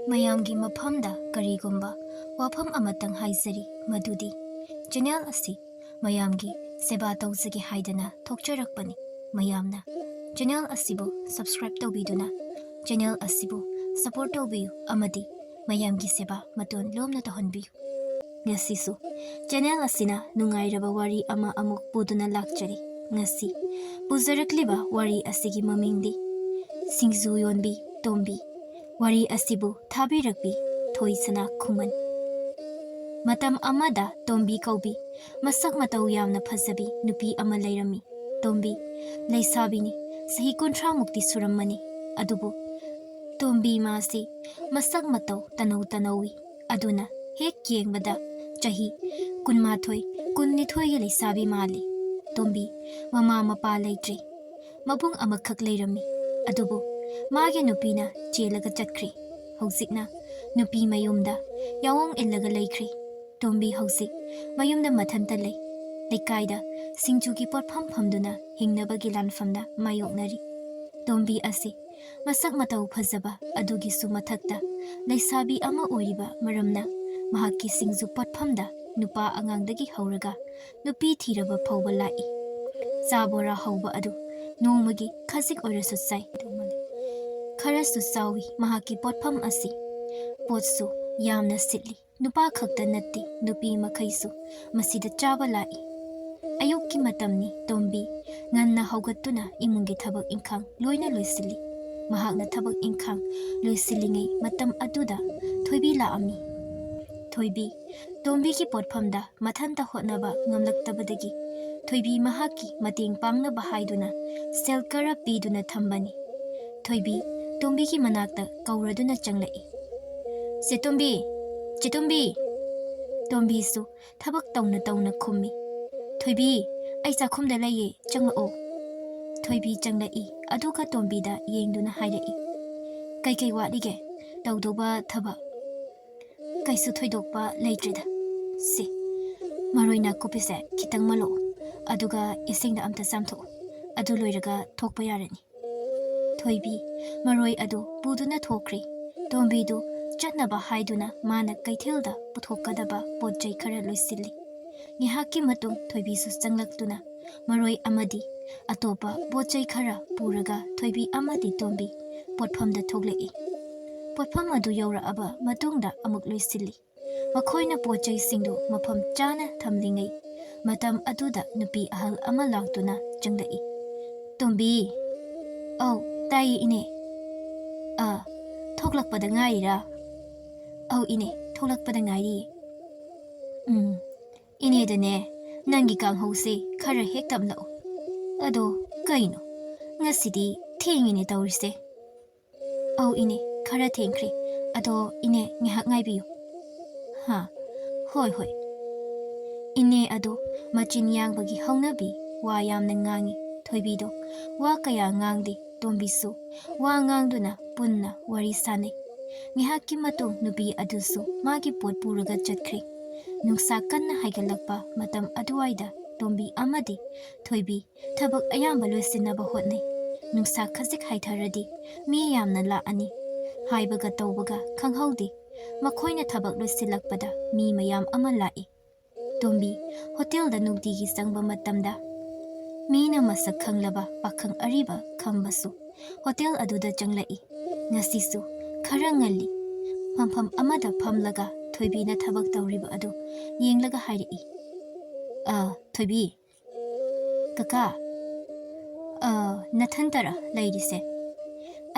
ꯃꯌꯥꯝꯒꯤ ꯃꯐꯝꯗ ꯀꯔꯤꯒꯨꯝꯕ ꯋꯥꯐꯝ ꯑꯃꯇꯪ ꯍꯥꯏꯖꯔꯤ ꯃꯗꯨꯗꯤ ꯆꯦꯅꯦꯜ ꯑꯁꯤ ꯃꯌꯥꯝꯒꯤ ꯁꯦꯕꯥ ꯇꯧꯖꯒꯦ ꯍꯥꯏꯗꯅ ꯊꯣꯛꯆꯔꯛꯄꯅꯤ ꯃꯌꯥꯝꯅ ꯆꯦꯅꯦꯜ ꯑꯁꯤꯕꯨ ꯁꯕꯁꯀ꯭ꯔꯥꯏꯕ ꯇꯧꯕꯤꯗꯨꯅ ꯆꯦꯅꯦꯜ ꯑꯁꯤꯕꯨ ꯁꯄꯣꯔꯠ ꯇꯧꯕꯤꯌꯨ ꯑꯃꯗꯤ ꯃꯌꯥꯝꯒꯤ ꯁꯦꯕꯥ ꯃꯇꯣꯟ ꯂꯣꯝꯅ ꯇꯧꯍꯟꯕꯤꯌꯨ ꯉꯁꯤꯁꯨ ꯆꯦꯅꯦꯜ ꯑꯁꯤꯅ ꯅꯨꯡꯉꯥꯏꯔꯕ ꯋꯥꯔꯤ ꯑꯃ ꯑꯃꯨꯛ ꯄꯨꯗꯨꯅ ꯂꯥꯛꯆꯔꯤ ꯉꯁꯤ ꯄꯨꯖꯔꯛꯂꯤꯕ ꯋꯥꯔꯤ ꯑꯁꯤꯒꯤ ꯃꯃꯤꯡꯗꯤ ꯁꯤꯡꯖꯨ ꯌꯣꯟꯕꯤ ꯇꯣꯝꯕꯤ ꯋꯥꯔꯤ ꯑꯁꯤꯕꯨ ꯊꯥꯕꯤꯔꯛꯄꯤ ꯊꯣꯏꯁꯅꯥ ꯈꯨꯃꯟ ꯃꯇꯝ ꯑꯃꯗ ꯇꯣꯝꯕꯤ ꯀꯧꯕꯤ ꯃꯁꯛ ꯃꯇꯧ ꯌꯥꯝꯅ ꯐꯖꯕꯤ ꯅꯨꯄꯤ ꯑꯃ ꯂꯩꯔꯝꯃꯤ ꯇꯣꯝꯕꯤ ꯂꯩꯁꯥꯕꯤꯅꯤ ꯆꯍꯤ 30ꯃꯨꯛꯇꯤ ꯁꯨꯔꯝꯃꯅꯤ ꯑꯗꯨꯕꯨ ꯇꯣꯝꯕꯤ ꯃꯥꯁꯤ ꯃꯁꯛ ꯃꯇꯧ ꯇꯅꯧ ꯑꯗꯨꯅ ꯍꯦꯛ ꯌꯦꯡꯕꯗ ꯆꯍꯤ 12-13ꯒꯤ ꯂꯩꯁꯥꯕꯤ ꯃꯥꯜꯂꯤ ꯇꯣꯝꯕꯤ ꯃꯃꯥ ꯃꯄꯥ ꯂꯩꯇ꯭ꯔꯤ ꯃꯕꯨꯡ ꯑꯃꯈꯛ ꯂꯩꯔꯝꯃꯤ ꯑꯗꯨꯕꯨ ꯃꯥꯒꯤ ꯅꯨꯄꯤꯅ ꯆꯦꯜꯂꯒ ꯆꯠꯈ꯭ꯔꯤ ꯍꯧꯖꯤꯛꯅ ꯅꯨꯄꯤ ꯃꯌꯨꯝꯗ ꯌꯥꯑꯣꯡ ꯏꯜꯂꯒ ꯂꯩꯈ꯭ꯔꯤ ꯇꯣꯝꯕꯤ ꯍꯧꯖꯤꯛ ꯃꯌꯨꯝꯗ ꯃꯊꯟꯇ ꯂꯩ ꯂꯩꯀꯥꯏꯗ ꯁꯤꯡꯖꯨꯒꯤ ꯄꯣꯠꯐꯝ ꯐꯝꯗꯨꯅ ꯍꯤꯡꯅꯕꯒꯤ ꯂꯥꯟꯐꯝꯗ ꯃꯥꯌꯣꯛꯅꯔꯤ ꯇꯣꯝꯕꯤ ꯑꯁꯤ ꯃꯁꯛ ꯃꯇꯧ ꯐꯖꯕ ꯑꯗꯨꯒꯤꯁꯨ ꯃꯊꯛꯇ ꯂꯩꯁꯥꯕꯤ ꯑꯃ ꯑꯣꯏꯔꯤꯕ ꯃꯔꯝꯅ ꯃꯍꯥꯛꯀꯤ ꯁꯤꯡꯖꯨ ꯄꯣꯠꯐꯝꯗ ꯅꯨꯄꯥ ꯑꯉꯥꯡꯗꯒꯤ ꯍꯧꯔꯒ ꯅꯨꯄꯤ ꯊꯤꯔꯕ ꯐꯥꯎꯕ ꯂꯥꯛꯏ ꯆꯥ ꯕꯣꯔꯥ ꯍꯧꯕ ꯑꯗꯨ ꯅꯣꯡꯃꯒꯤ ꯈꯖꯤꯛ ꯑꯣꯏꯔꯁꯨ ꯆꯥꯏ ꯈꯔꯁꯨ ꯆꯥꯎꯏ ꯃꯍꯥꯛꯀꯤ ꯄꯣꯠꯐꯝ ꯑꯁꯤ ꯄꯣꯠꯁꯨ ꯌꯥꯝꯅ ꯁꯤꯠꯂꯤ ꯅꯨꯄꯥ ꯈꯛꯇ ꯅꯠꯇꯦ ꯅꯨꯄꯤ ꯃꯈꯩꯁꯨ ꯃꯁꯤꯗ ꯆꯥꯕ ꯂꯥꯛꯏ ꯑꯌꯨꯛꯀꯤ ꯃꯇꯝꯅꯤ ꯇꯣꯝꯕꯤ ꯉꯟꯅ ꯍꯧꯒꯠꯇꯨꯅ ꯏꯃꯨꯡꯒꯤ ꯊꯕꯛ ꯏꯪꯈꯥꯡ ꯂꯣꯏꯅ ꯂꯣꯏꯁꯤꯜꯂꯤ ꯃꯍꯥꯛꯅ ꯊꯕꯛ ꯏꯪꯈꯥꯡ ꯂꯣꯏꯁꯤꯜꯂꯤꯉꯩ ꯃꯇꯝ ꯑꯗꯨꯗ ꯊꯣꯏꯕꯤ ꯂꯥꯛꯑꯝꯃꯤ ꯊꯣꯏꯕꯤ ꯇꯣꯝꯕꯤꯒꯤ ꯄꯣꯠꯐꯝꯗ ꯃꯊꯟꯇ ꯍꯣꯠꯅꯕ ꯉꯝꯂꯛꯇꯕꯗꯒꯤ ꯊꯣꯏꯕꯤ ꯃꯍꯥꯛꯀꯤ ꯃꯇꯦꯡ ꯄꯥꯡꯅꯕ ꯍꯥꯏꯗꯨꯅ ꯁꯦꯜ ꯈꯔ ꯄꯤꯗꯨꯅ ꯊꯝꯕꯅꯤ ꯊꯣꯏꯕꯤ ꯇꯣꯝꯕꯤꯒꯤ ꯃꯅꯥꯛꯇ ꯀꯧꯔꯗꯨꯅ ꯆꯪꯂꯛꯏ ꯆꯦ ꯇꯣꯝꯕꯤ ꯇꯣꯝꯕꯤꯁꯨ ꯊꯕꯛ ꯇꯧꯅ ꯈꯨꯝꯃꯤ ꯊꯣꯏꯕꯤ ꯑꯩ ꯆꯥꯛꯈꯨꯝꯗ ꯂꯩꯌꯦ ꯆꯪꯂꯛꯑꯣ ꯊꯣꯏꯕꯤ ꯆꯪꯂꯛꯏ ꯑꯗꯨꯒ ꯇꯣꯝꯕꯤꯗ ꯌꯦꯡꯗꯨꯅ ꯍꯥꯏꯔꯛꯏ ꯀꯩ ꯋꯥꯠꯂꯤꯒꯦ ꯇꯧꯗꯧꯕ ꯊꯕꯛ ꯀꯩꯁꯨ ꯊꯣꯏꯗꯣꯛꯄ ꯂꯩꯇ꯭ꯔꯦꯗ ꯁꯤ ꯃꯔꯣꯏ ꯅꯥꯀꯨꯞꯄꯤꯁꯦ ꯈꯤꯇꯪ ꯃꯜꯂꯛꯑꯣ ꯑꯗꯨꯒ ꯏꯁꯤꯡꯗ ꯑꯝꯇ ꯆꯥꯝꯊꯣꯛꯑꯣ ꯑꯗꯨ ꯂꯣꯏꯔꯒ ꯊꯣꯛꯄ ꯌꯥꯔꯅꯤ ꯊꯣꯏꯕꯤ ꯃꯔꯣꯏ ꯑꯗꯨ ꯄꯨꯗꯨꯅ ꯊꯣꯛꯈ꯭ꯔꯤ ꯇꯣꯝꯕꯤꯗꯨ ꯆꯠꯅꯕ ꯍꯥꯏꯗꯨꯅ ꯃꯥꯅ ꯀꯩꯊꯦꯜꯗ ꯄꯨꯊꯣꯛꯀꯗꯕ ꯄꯣꯠ ꯆꯩ ꯈꯔ ꯂꯣꯏꯁꯤꯜꯂꯤ ꯉꯥꯏꯍꯥꯛꯀꯤ ꯃꯇꯨꯡ ꯊꯣꯏꯕꯤꯁꯨ ꯆꯪꯂꯛꯇꯨꯅ ꯃꯔꯣꯏ ꯑꯃꯗꯤ ꯑꯇꯣꯞꯄ ꯄꯣꯠ ꯆꯩ ꯈꯔ ꯄꯨꯔꯒ ꯊꯣꯏꯕꯤ ꯑꯃꯗꯤ ꯇꯣꯝꯕꯤ ꯄꯣꯠꯐꯝꯗ ꯊꯣꯛꯂꯛꯏ ꯄꯣꯠꯐꯝ ꯑꯗꯨ ꯌꯧꯔꯛꯑꯕ ꯃꯇꯨꯡꯗ ꯑꯃꯨꯛ ꯂꯣꯏꯁꯤꯜꯂꯤ ꯃꯈꯣꯏꯅ ꯄꯣꯠ ꯆꯩꯁꯤꯡꯗꯨ ꯃꯐꯝ ꯆꯥꯅ ꯊꯝꯂꯤꯉꯩ ꯃꯇꯝ ꯑꯗꯨꯗ ꯅꯨꯄꯤ ꯑꯍꯜ ꯑꯃ ꯂꯥꯛꯇꯨꯅ ꯆꯪꯂꯛꯏ ꯇꯣꯝꯕꯤ ꯑꯧ ꯇꯥꯏꯌꯦ ꯏꯅꯦ ꯊꯣꯛꯂꯛꯄꯗ ꯉꯥꯏꯔꯤꯔꯥ ꯑꯧ ꯏꯅꯦ ꯊꯣꯛꯂꯛꯄꯗ ꯉꯥꯏꯔꯤꯌꯦ ꯏꯅꯦꯗꯅꯦ ꯅꯪꯒꯤ ꯀꯥꯡꯍꯧꯁꯦ ꯈꯔ ꯍꯦꯛ ꯇꯝꯂꯛꯑꯣ ꯑꯗꯣ ꯀꯩꯅꯣ ꯉꯁꯤꯗꯤ ꯊꯦꯡꯉꯤꯅꯦ ꯇꯧꯔꯤꯁꯦ ꯑꯧ ꯏꯅꯦ ꯈꯔ ꯊꯦꯡꯈ꯭ꯔꯦ ꯑꯗꯣ ꯏꯅꯦ ꯉꯥꯏꯍꯥꯛ ꯉꯥꯏꯕꯤꯌꯨ ꯍꯣꯏ ꯏꯅꯦ ꯑꯗꯣ ꯃꯆꯤꯟ ꯌꯥꯡꯕꯒꯤ ꯍꯧꯅꯕꯤ ꯋꯥ ꯌꯥꯝꯅ ꯉꯥꯡꯉꯤ ꯊꯣꯏꯕꯤꯗꯣ ꯋꯥ ꯀꯌꯥ ꯉꯥꯡꯗꯦ ꯇꯣꯝꯕꯤꯁꯨ ꯋꯥ ꯉꯥꯡꯗꯨꯅ ꯄꯨꯟꯅ ꯋꯥꯔꯤ ꯁꯥꯟꯅꯩ ꯉꯥꯏꯍꯥꯛꯀꯤ ꯃꯇꯨꯡ ꯅꯨꯄꯤ ꯑꯗꯨꯁꯨ ꯃꯥꯒꯤ ꯄꯣꯠ ꯄꯨꯔꯒ ꯆꯠꯈ꯭ꯔꯤ ꯅꯨꯡꯁꯥ ꯀꯟꯅ ꯍꯥꯏꯒꯠꯂꯛꯄ ꯃꯇꯝ ꯑꯗꯨꯋꯥꯏꯗ ꯇꯣꯝꯕꯤ ꯑꯃꯗꯤ ꯊꯣꯏꯕꯤ ꯊꯕꯛ ꯑꯌꯥꯝꯕ ꯂꯣꯏꯁꯤꯟꯅꯕ ꯍꯣꯠꯅꯩ ꯅꯨꯡꯁꯥ ꯈꯖꯤꯛ ꯍꯥꯏꯊꯔꯗꯤ ꯃꯤ ꯌꯥꯝꯅ ꯂꯥꯛꯑꯅꯤ ꯍꯥꯏꯕꯒ ꯇꯧꯕꯒ ꯈꯪꯍꯧꯗꯦ ꯃꯈꯣꯏꯅ ꯊꯕꯛ ꯂꯣꯏꯁꯤꯜꯂꯛꯄꯗ ꯃꯤ ꯃꯌꯥꯝ ꯑꯃ ꯂꯥꯛꯏ ꯇꯣꯝꯕꯤ ꯍꯣꯇꯦꯜꯗ ꯅꯨꯡꯇꯤꯒꯤ ꯆꯪꯕ ꯃꯇꯝꯗ ꯃꯤꯅ ꯃꯁꯛ ꯈꯪꯂꯕ ꯄꯥꯈꯪ ꯑꯔꯤꯕ ꯈꯪꯕꯁꯨ ꯍꯣꯇꯦꯜ ꯑꯗꯨꯗ ꯆꯪꯂꯛꯏ ꯉꯁꯤꯁꯨꯈꯔ ꯉꯜꯂꯤ ꯐꯝꯐꯝ ꯑꯃꯗ ꯐꯝꯂꯒ ꯊꯣꯏꯕꯤꯅ ꯊꯕꯛ ꯇꯧꯔꯤꯕ ꯑꯗꯨ ꯌꯦꯡꯂꯒ ꯍꯥꯏꯔꯛꯏ ꯊꯣꯏꯕꯤ ꯀꯀꯥ ꯅꯊꯟꯇꯔ ꯂꯩꯔꯤꯁꯦ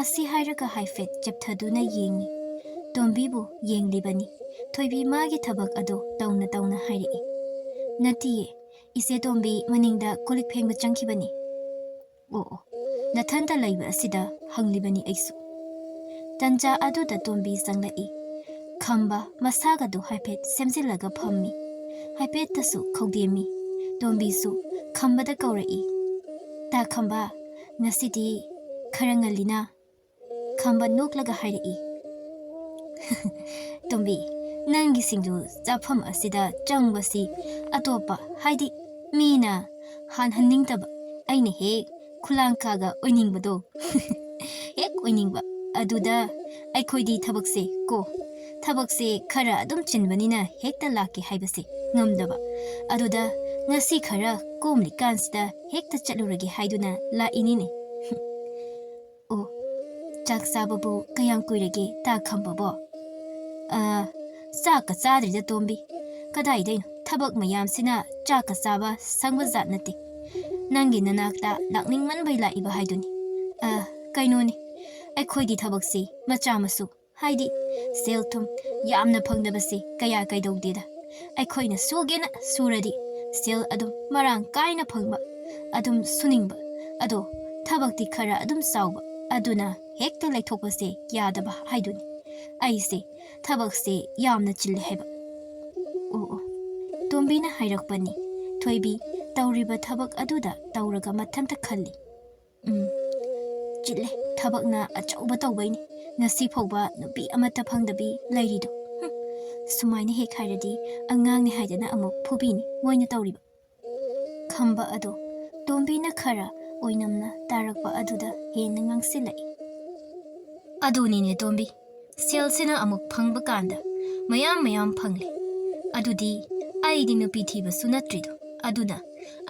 ꯑꯁꯤ ꯍꯥꯏꯔꯒ ꯍꯥꯏꯐꯦꯠ ꯆꯦꯞꯊꯗꯨꯅ ꯌꯦꯡꯉꯤ ꯇꯣꯝꯕꯤꯕꯨ ꯌꯦꯡꯂꯤꯕꯅꯤ ꯊꯣꯏꯕꯤ ꯃꯥꯒꯤ ꯊꯕꯛ ꯑꯗꯨ ꯇꯧꯅ ꯍꯥꯏꯔꯛꯏ ꯅꯠꯇꯤꯌꯦ ꯏꯆꯦ ꯇꯣꯝꯕꯤ ꯃꯅꯤꯡꯗ ꯀꯣꯜꯂꯤꯛ ꯐꯦꯡꯕ ꯆꯪꯈꯤꯕꯅꯤ ꯑꯣ ꯅꯊꯟꯇ ꯂꯩꯕ ꯑꯁꯤꯗ ꯍꯪꯂꯤꯕꯅꯤ ꯑꯩꯁꯨ ꯇꯟꯖꯥ ꯑꯗꯨꯗ ꯇꯣꯝꯕꯤ ꯆꯪꯂꯛꯏ ꯈꯝꯕ ꯃꯁꯥꯒꯗꯨ ꯍꯥꯏꯐꯦꯠ ꯁꯦꯝꯖꯤꯜꯂꯒ ꯐꯝꯃꯤ ꯍꯥꯏꯐꯦꯠꯇꯁꯨ ꯈꯧꯗꯦꯝꯃꯤ ꯇꯣꯝꯕꯤꯁꯨ ꯈꯝꯕꯗ ꯀꯧꯔꯛꯏ ꯇꯥ ꯈꯝꯕ ꯉꯁꯤꯗꯤ ꯈꯔ ꯉꯜꯂꯤꯅ ꯈꯝꯕ ꯅꯣꯛꯂꯒ ꯍꯥꯏꯔꯛꯏ ꯇꯣꯝꯕꯤ ꯅꯪꯒꯤ ꯁꯤꯡꯖꯨ ꯆꯥꯐꯝ ꯑꯁꯤꯗ ꯆꯪꯕꯁꯤ ꯑꯇꯣꯞꯄ ꯍꯥꯏꯗꯤ ꯃꯤꯅ ꯍꯥꯟꯍꯟꯅꯤꯡꯗꯕ ꯑꯩꯅ ꯍꯦꯛ ꯈꯨꯂꯥꯡꯈꯥꯒ ꯑꯣꯏꯅꯤꯡꯕꯗꯣ ꯍꯦꯛ ꯑꯣꯏꯅꯤꯡꯕ ꯑꯗꯨꯗ ꯑꯩꯈꯣꯏꯗꯤ ꯊꯕꯛꯁꯦ ꯊꯕꯛꯁꯦ ꯈꯔ ꯑꯗꯨꯝ ꯆꯤꯟꯕꯅꯤꯅ ꯍꯦꯛꯇ ꯂꯥꯛꯀꯦ ꯍꯥꯏꯕꯁꯦ ꯉꯝꯗꯕ ꯑꯗꯨꯗ ꯉꯁꯤ ꯈꯔ ꯀꯣꯝꯂꯤꯀꯥꯟꯁꯤꯗ ꯍꯦꯛꯇ ꯆꯠꯂꯨꯔꯒꯦ ꯍꯥꯏꯗꯨꯅ ꯂꯥꯛꯏꯅꯤꯅꯦ ꯑꯣ ꯆꯥꯛ ꯆꯥꯕꯕꯨ ꯀꯌꯥꯝ ꯀꯨꯏꯔꯒꯦ ꯇꯥ ꯈꯝꯕꯕꯣ ꯆꯥꯛꯀ ꯆꯥꯗ꯭ꯔꯤꯗ ꯇꯣꯝꯕꯤ ꯀꯗꯥꯏꯗꯩꯅꯣ ꯊꯕꯛ ꯃꯌꯥꯝꯁꯤꯅ ꯆꯥꯛꯀ ꯆꯥꯕ ꯁꯪꯕ ꯖꯥꯠ ꯅꯠꯇꯦ ꯅꯪꯒꯤ ꯅꯅꯥꯛꯇ ꯂꯥꯛꯅꯤꯡꯃꯟꯕꯩ ꯂꯥꯛꯏꯕ ꯍꯥꯏꯗꯨꯅꯤ ꯀꯩꯅꯣꯅꯤ ꯑꯩꯈꯣꯏꯒꯤ ꯊꯕꯛꯁꯤ ꯃꯆꯥ ꯃꯁꯨ ꯍꯥꯏꯗꯤ ꯁꯦꯜ ꯊꯨꯝ ꯌꯥꯝꯅ ꯐꯪꯗꯕꯁꯤ ꯀꯌꯥ ꯀꯩꯗꯧꯗꯦꯗ ꯑꯩꯈꯣꯏꯅ ꯁꯨꯒꯦꯅ ꯁꯨꯔꯗꯤ ꯁꯦꯜ ꯑꯗꯨꯝ ꯃꯔꯥꯡ ꯀꯥꯏꯅ ꯐꯪꯕ ꯑꯗꯨꯝ ꯁꯨꯅꯤꯡꯕ ꯑꯗꯣ ꯊꯕꯛꯇꯤ ꯈꯔ ꯑꯗꯨꯝ ꯆꯥꯎꯕ ꯑꯗꯨꯅ ꯍꯦꯛꯇ ꯂꯩꯊꯣꯛꯄꯁꯦ ꯌꯥꯗꯕ ꯍꯥꯏꯗꯨꯅꯤ ꯑꯩꯁꯦ ꯊꯕꯛꯁꯦ ꯌꯥꯝꯅ ꯆꯤꯜꯂꯦ ꯍꯥꯏꯕ ꯑꯣ ꯇꯣꯝꯕꯤꯅ ꯍꯥꯏꯔꯛꯄꯅꯤ ꯊꯣꯏꯕꯤ ꯇꯧꯔꯤꯕ ꯊꯕꯛ ꯑꯗꯨꯗ ꯇꯧꯔꯒ ꯃꯊꯟꯇ ꯈꯜꯂꯤ ꯆꯤꯜꯂꯦ ꯊꯕꯛꯅ ꯑꯆꯧꯕ ꯇꯧꯕꯩꯅꯤ ꯉꯁꯤ ꯐꯥꯎꯕ ꯅꯨꯄꯤ ꯑꯃꯠꯇ ꯐꯪꯗꯕꯤ ꯂꯩꯔꯤꯗꯣ ꯁꯨꯃꯥꯏꯅ ꯍꯦꯛ ꯍꯥꯏꯔꯗꯤ ꯑꯉꯥꯡꯅꯤ ꯍꯥꯏꯗꯅ ꯑꯃꯨꯛ ꯐꯨꯕꯤꯅꯤ ꯃꯣꯏꯅ ꯇꯧꯔꯤꯕ ꯈꯝꯕ ꯑꯗꯣ ꯇꯣꯝꯕꯤꯅ ꯈꯔ ꯑꯣꯏꯅꯝꯅ ꯇꯥꯔꯛꯄ ꯑꯗꯨꯗ ꯍꯦꯟꯅ ꯉꯥꯡꯁꯤꯜꯂꯛꯏ ꯑꯗꯨꯅꯤꯅꯦ ꯇꯣꯝꯕꯤ ꯁꯦꯜꯁꯤꯅ ꯑꯃꯨꯛ ꯐꯪꯕ ꯀꯥꯟꯗ ꯃꯌꯥꯝ ꯐꯪꯂꯦ ꯑꯗꯨꯗꯤ ꯑꯩꯗꯤ ꯅꯨꯄꯤ ꯊꯤꯕꯁꯨ ꯅꯠꯇ꯭ꯔꯤꯗꯣ ꯑꯗꯨꯅ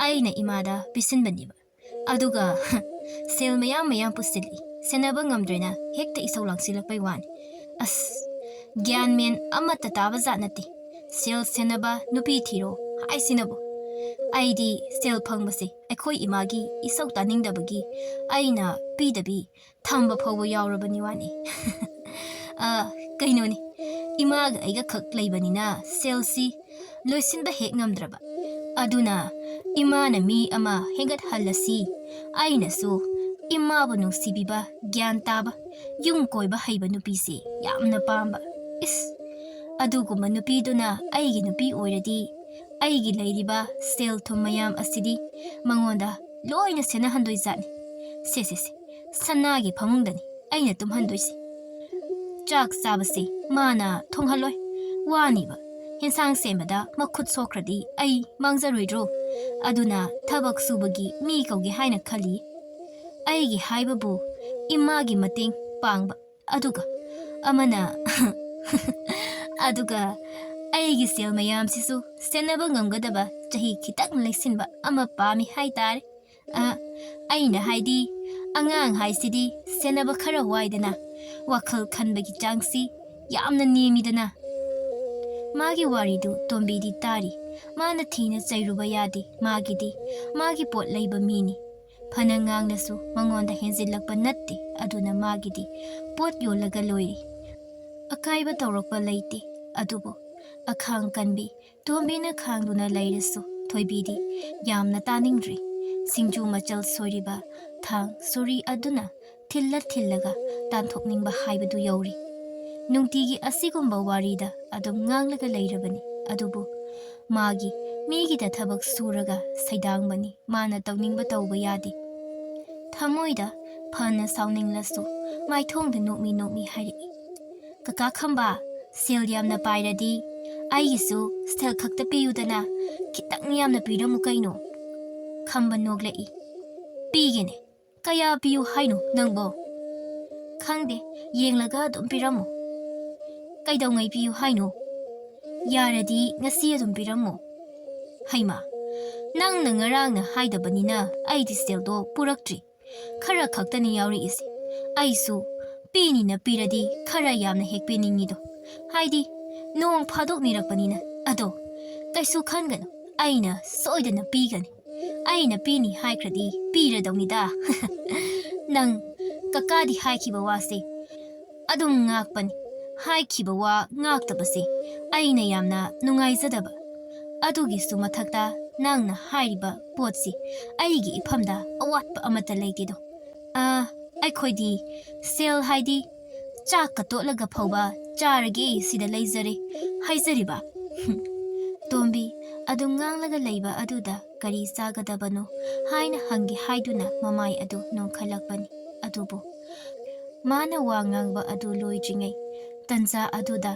ꯑꯩꯅ ꯏꯃꯥꯗ ꯄꯤꯁꯤꯟꯕꯅꯦꯕ ꯑꯗꯨꯒ ꯁꯦꯜ ꯃꯌꯥꯝ ꯄꯨꯁꯤꯜꯂꯤ ꯁꯦꯟꯅꯕ ꯉꯝꯗ꯭ꯔꯦꯅ ꯍꯦꯛꯇ ꯏꯁꯧ ꯂꯥꯡꯁꯤꯜꯂꯛꯄꯩ ꯋꯥꯅꯤ ꯑꯁ ꯒ꯭ꯌꯥꯟ ꯃꯦꯟ ꯑꯃꯠꯇ ꯇꯥꯕ ꯖꯥꯠ ꯅꯠꯇꯦ ꯁꯦꯜ ꯁꯦꯟꯅꯕ ꯅꯨꯄꯤ ꯊꯤꯔꯣ ꯍꯥꯏꯁꯤꯅꯕꯨ ꯑꯩꯗꯤ ꯁꯦꯜ ꯐꯪꯕꯁꯦ ꯑꯩꯈꯣꯏ ꯏꯃꯥꯒꯤ ꯏꯁꯧ ꯇꯥꯅꯤꯡꯗꯕꯒꯤ ꯑꯩꯅ ꯄꯤꯗꯕꯤ ꯊꯝꯕ ꯐꯥꯎꯕ ꯌꯥꯎꯔꯕꯅꯤ ꯋꯥꯅꯤ ꯀꯩꯅꯣꯅꯤ ꯏꯃꯥꯒ ꯑꯩꯒ ꯈꯛ ꯂꯩꯕꯅꯤꯅ ꯁꯦꯜꯁꯤ ꯂꯣꯏꯁꯤꯟꯕ ꯍꯦꯛ ꯉꯝꯗ꯭ꯔꯕ ꯑꯗꯨꯅ ꯏꯃꯥꯅ ꯃꯤ ꯑꯃ ꯍꯦꯟꯒꯠꯍꯜꯂꯁꯤ ꯑꯩꯅꯁꯨ ꯏꯃꯥꯕꯨ ꯅꯨꯡꯁꯤꯕꯤꯕ ꯒ꯭ꯌꯥꯟ ꯇꯥꯕ ꯌꯨꯝ ꯀꯣꯏꯕ ꯍꯩꯕ ꯅꯨꯄꯤꯁꯤ ꯌꯥꯝꯅ ꯄꯥꯝꯕ ꯏꯁ ꯑꯗꯨꯒꯨꯝꯕ ꯅꯨꯄꯤꯗꯨꯅ ꯑꯩꯒꯤ ꯅꯨꯄꯤ ꯑꯣꯏꯔꯗꯤ ꯑꯩꯒꯤ ꯂꯩꯔꯤꯕ ꯁꯦꯜ ꯊꯨꯝ ꯃꯌꯥꯝ ꯑꯁꯤꯗꯤ ꯃꯉꯣꯟꯗ ꯂꯣꯏꯅ ꯁꯦꯟꯅꯍꯟꯗꯣꯏꯖꯥꯠꯅꯤ ꯁꯦ ꯁꯅꯥꯒꯤ ꯐꯃꯨꯡꯗꯅꯤ ꯑꯩꯅ ꯇꯨꯝꯍꯟꯗꯣꯏꯁꯤ ꯆꯥꯛ ꯆꯥꯕꯁꯤ ꯃꯥꯅ ꯊꯣꯡꯍꯜꯂꯣꯏ ꯋꯥꯅꯤꯕ ꯌꯦꯟꯁꯥꯡ ꯁꯦꯝꯕꯗ ꯃꯈꯨꯠ ꯁꯣꯛꯈ꯭ꯔꯗꯤ ꯑꯩ ꯃꯥꯡꯖꯔꯣꯏꯗ꯭ꯔꯣ ꯑꯗꯨꯅ ꯊꯕꯛ ꯁꯨꯕꯒꯤ ꯃꯤ ꯀꯧꯒꯦ ꯍꯥꯏꯅ ꯈꯜꯂꯤ ꯑꯩꯒꯤ ꯍꯥꯏꯕꯕꯨ ꯏꯃꯥꯒꯤ ꯃꯇꯦꯡ ꯄꯥꯡꯕ ꯑꯗꯨꯒ ꯑꯃꯅ ꯑꯗꯨꯒ ꯑꯩꯒꯤ ꯁꯦꯜ ꯃꯌꯥꯝꯁꯤꯁꯨ ꯁꯦꯟꯅꯕ ꯉꯝꯒꯗꯕ ꯆꯍꯤ ꯈꯤꯇꯪ ꯂꯩꯁꯤꯟꯕ ꯑꯃ ꯄꯥꯝꯃꯤ ꯍꯥꯏꯇꯥꯔꯦ ꯑꯩꯅ ꯍꯥꯏꯗꯤ ꯑꯉꯥꯡ ꯍꯥꯏꯁꯤꯗꯤ ꯁꯦꯟꯅꯕ ꯈꯔ ꯋꯥꯏꯗꯅ ꯋꯥꯈꯜ ꯈꯟꯕꯒꯤ ꯆꯥꯡꯁꯤ ꯌꯥꯝꯅ ꯅꯦꯝꯃꯤꯗꯅ ꯃꯥꯒꯤ ꯋꯥꯔꯤꯗꯨ ꯇꯣꯝꯕꯤꯗꯤ ꯇꯥꯔꯤ ꯃꯥꯅ ꯊꯤꯅ ꯆꯩꯔꯨꯕ ꯌꯥꯗꯦ ꯃꯥꯒꯤ ꯄꯣꯠ ꯂꯩꯕ ꯃꯤꯅꯤ ꯐꯅ ꯉꯥꯡꯂꯁꯨ ꯃꯉꯣꯟꯗ ꯍꯦꯟꯖꯤꯜꯂꯛꯄ ꯅꯠꯇꯦ ꯑꯗꯨꯅ ꯃꯥꯒꯤꯗꯤ ꯄꯣꯠ ꯌꯣꯜꯂꯒ ꯂꯣꯏꯔꯦ ꯑꯀꯥꯏꯕ ꯇꯧꯔꯛꯄ ꯂꯩꯇꯦ ꯑꯗꯨꯕꯨ ꯑꯈꯥꯡ ꯀꯟꯕꯤ ꯇꯣꯝꯕꯤꯅ ꯈꯥꯡꯗꯨꯅ ꯂꯩꯔꯁꯨ ꯊꯣꯏꯕꯤꯗꯤ ꯌꯥꯝꯅ ꯇꯥꯅꯤꯡꯗ꯭ꯔꯤ ꯁꯤꯡꯖꯨ ꯃꯆꯜ ꯁꯣꯏꯔꯤꯕ ꯊꯥꯡ ꯁꯣꯔꯤ ꯑꯗꯨꯅ ꯊꯤꯜꯂꯒ ꯇꯥꯟꯊꯣꯛꯅꯤꯡꯕ ꯍꯥꯏꯕꯗꯨ ꯌꯧꯔꯤ ꯅꯨꯡꯇꯤꯒꯤ ꯑꯁꯤꯒꯨꯝꯕ ꯋꯥꯔꯤꯗ ꯑꯗꯨꯝ ꯉꯥꯡꯂꯒ ꯂꯩꯔꯕꯅꯤ ꯑꯗꯨꯕꯨ ꯃꯤꯒꯤꯗ ꯊꯕꯛ ꯁꯨꯔꯒ ꯁꯩꯗꯥꯡꯕꯅꯤ ꯃꯥꯅ ꯇꯧꯅꯤꯡꯕ ꯇꯧꯕ ꯌꯥꯗꯦ ꯊꯃꯣꯏꯗ ꯐꯅ ꯁꯥꯎꯅꯤꯡꯂꯁꯨ ꯃꯥꯏꯊꯣꯡꯗ ꯅꯣꯛꯃꯤ ꯍꯥꯏꯔꯛꯏ ꯀꯀꯥ ꯈꯝꯕ ꯁꯦꯜ ꯌꯥꯝꯅ ꯄꯥꯏꯔꯗꯤ ꯑꯩꯒꯤꯁꯨ ꯁꯦꯜ ꯈꯛꯇ ꯄꯤꯌꯨꯗꯅ ꯈꯤꯇꯪ ꯌꯥꯝꯅ ꯄꯤꯔꯝꯃꯨ ꯀꯩꯅꯣ ꯈꯝꯕ ꯅꯣꯛꯂꯛꯏ ꯄꯤꯒꯦꯅꯦ ꯀꯌꯥ ꯄꯤꯌꯨ ꯍꯥꯏꯅꯣ ꯅꯪꯕꯣ ꯈꯪꯗꯦ ꯌꯦꯡꯂꯒ ꯑꯗꯨꯝ ꯄꯤꯔꯝꯃꯨ ꯀꯩꯗꯧꯉꯩ ꯄꯤꯌꯨ ꯍꯥꯏꯅꯣ ꯌꯥꯔꯗꯤ ꯉꯁꯤ ꯑꯗꯨꯝ ꯄꯤꯔꯝꯃꯨ ꯍꯩꯃꯥ ꯅꯪꯅ ꯉꯔꯥꯡꯅ ꯍꯥꯏꯗꯕꯅꯤꯅ ꯑꯩꯗꯤ ꯁꯦꯜꯗꯣ ꯄꯨꯔꯛꯇ꯭ꯔꯤ ꯈꯔ ꯈꯛꯇꯅꯤ ꯌꯥꯎꯔꯛꯏꯁꯦ ꯑꯩꯁꯨ ꯄꯤꯅꯤꯅ ꯄꯤꯔꯗꯤ ꯈꯔ ꯌꯥꯝꯅ ꯍꯦꯛ ꯄꯤꯅꯤꯡꯉꯤꯗꯣ ꯍꯥꯏꯗꯤ ꯅꯣꯡ ꯐꯥꯗꯣꯛꯅꯤꯔꯛꯄꯅꯤꯅ ꯑꯗꯣ ꯀꯩꯁꯨ ꯈꯟꯒꯅꯨ ꯑꯩꯅ ꯁꯣꯏꯗꯅ ꯄꯤꯒꯅꯤ ꯑꯩꯅ ꯄꯤꯅꯤ ꯍꯥꯏꯈ꯭ꯔꯗꯤ ꯄꯤꯔꯗꯧꯅꯤꯗ ꯅꯪ ꯀꯀꯥꯗꯤ ꯍꯥꯏꯈꯤꯕ ꯋꯥꯁꯦ ꯑꯗꯨꯝ ꯉꯥꯛꯄꯅꯤ ꯍꯥꯏꯈꯤꯕ ꯋꯥ ꯉꯥꯛꯇꯕꯁꯦ ꯑꯩꯅ ꯌꯥꯝꯅ ꯅꯨꯡꯉꯥꯏꯖꯗꯕ ꯑꯗꯨꯒꯤꯁꯨ ꯃꯊꯛꯇ ꯅꯪꯅ ꯍꯥꯏꯔꯤꯕ ꯄꯣꯠꯁꯤ ꯑꯩꯒꯤ ꯏꯐꯝꯗ ꯑꯋꯥꯠꯄ ꯑꯃꯠꯇ ꯂꯩꯇꯦꯗꯣ ꯑꯩꯈꯣꯏꯗꯤ ꯁꯦꯜ ꯍꯥꯏꯗꯤ ꯆꯥꯛꯀ ꯇꯣꯠꯂꯒ ꯐꯥꯎꯕ ꯆꯥꯔꯒꯦ ꯁꯤꯗ ꯂꯩꯖꯔꯦ ꯍꯥꯏꯖꯔꯤꯕ ꯇꯣꯝꯕꯤ ꯑꯗꯨꯝ ꯉꯥꯡꯂꯒ ꯂꯩꯕ ꯑꯗꯨꯗ ꯀꯔꯤ ꯆꯥꯒꯗꯕꯅꯣ ꯍꯥꯏꯅ ꯍꯪꯒꯦ ꯍꯥꯏꯗꯨꯅ ꯃꯃꯥꯏ ꯑꯗꯨ ꯅꯣꯡꯈꯠꯂꯛꯄꯅꯤ ꯑꯗꯨꯕꯨ ꯃꯥꯅ ꯋꯥ ꯉꯥꯡꯕ ꯑꯗꯨ ꯂꯣꯏꯗ꯭ꯔꯤꯉꯩ ꯇꯟꯖꯥ ꯑꯗꯨꯗ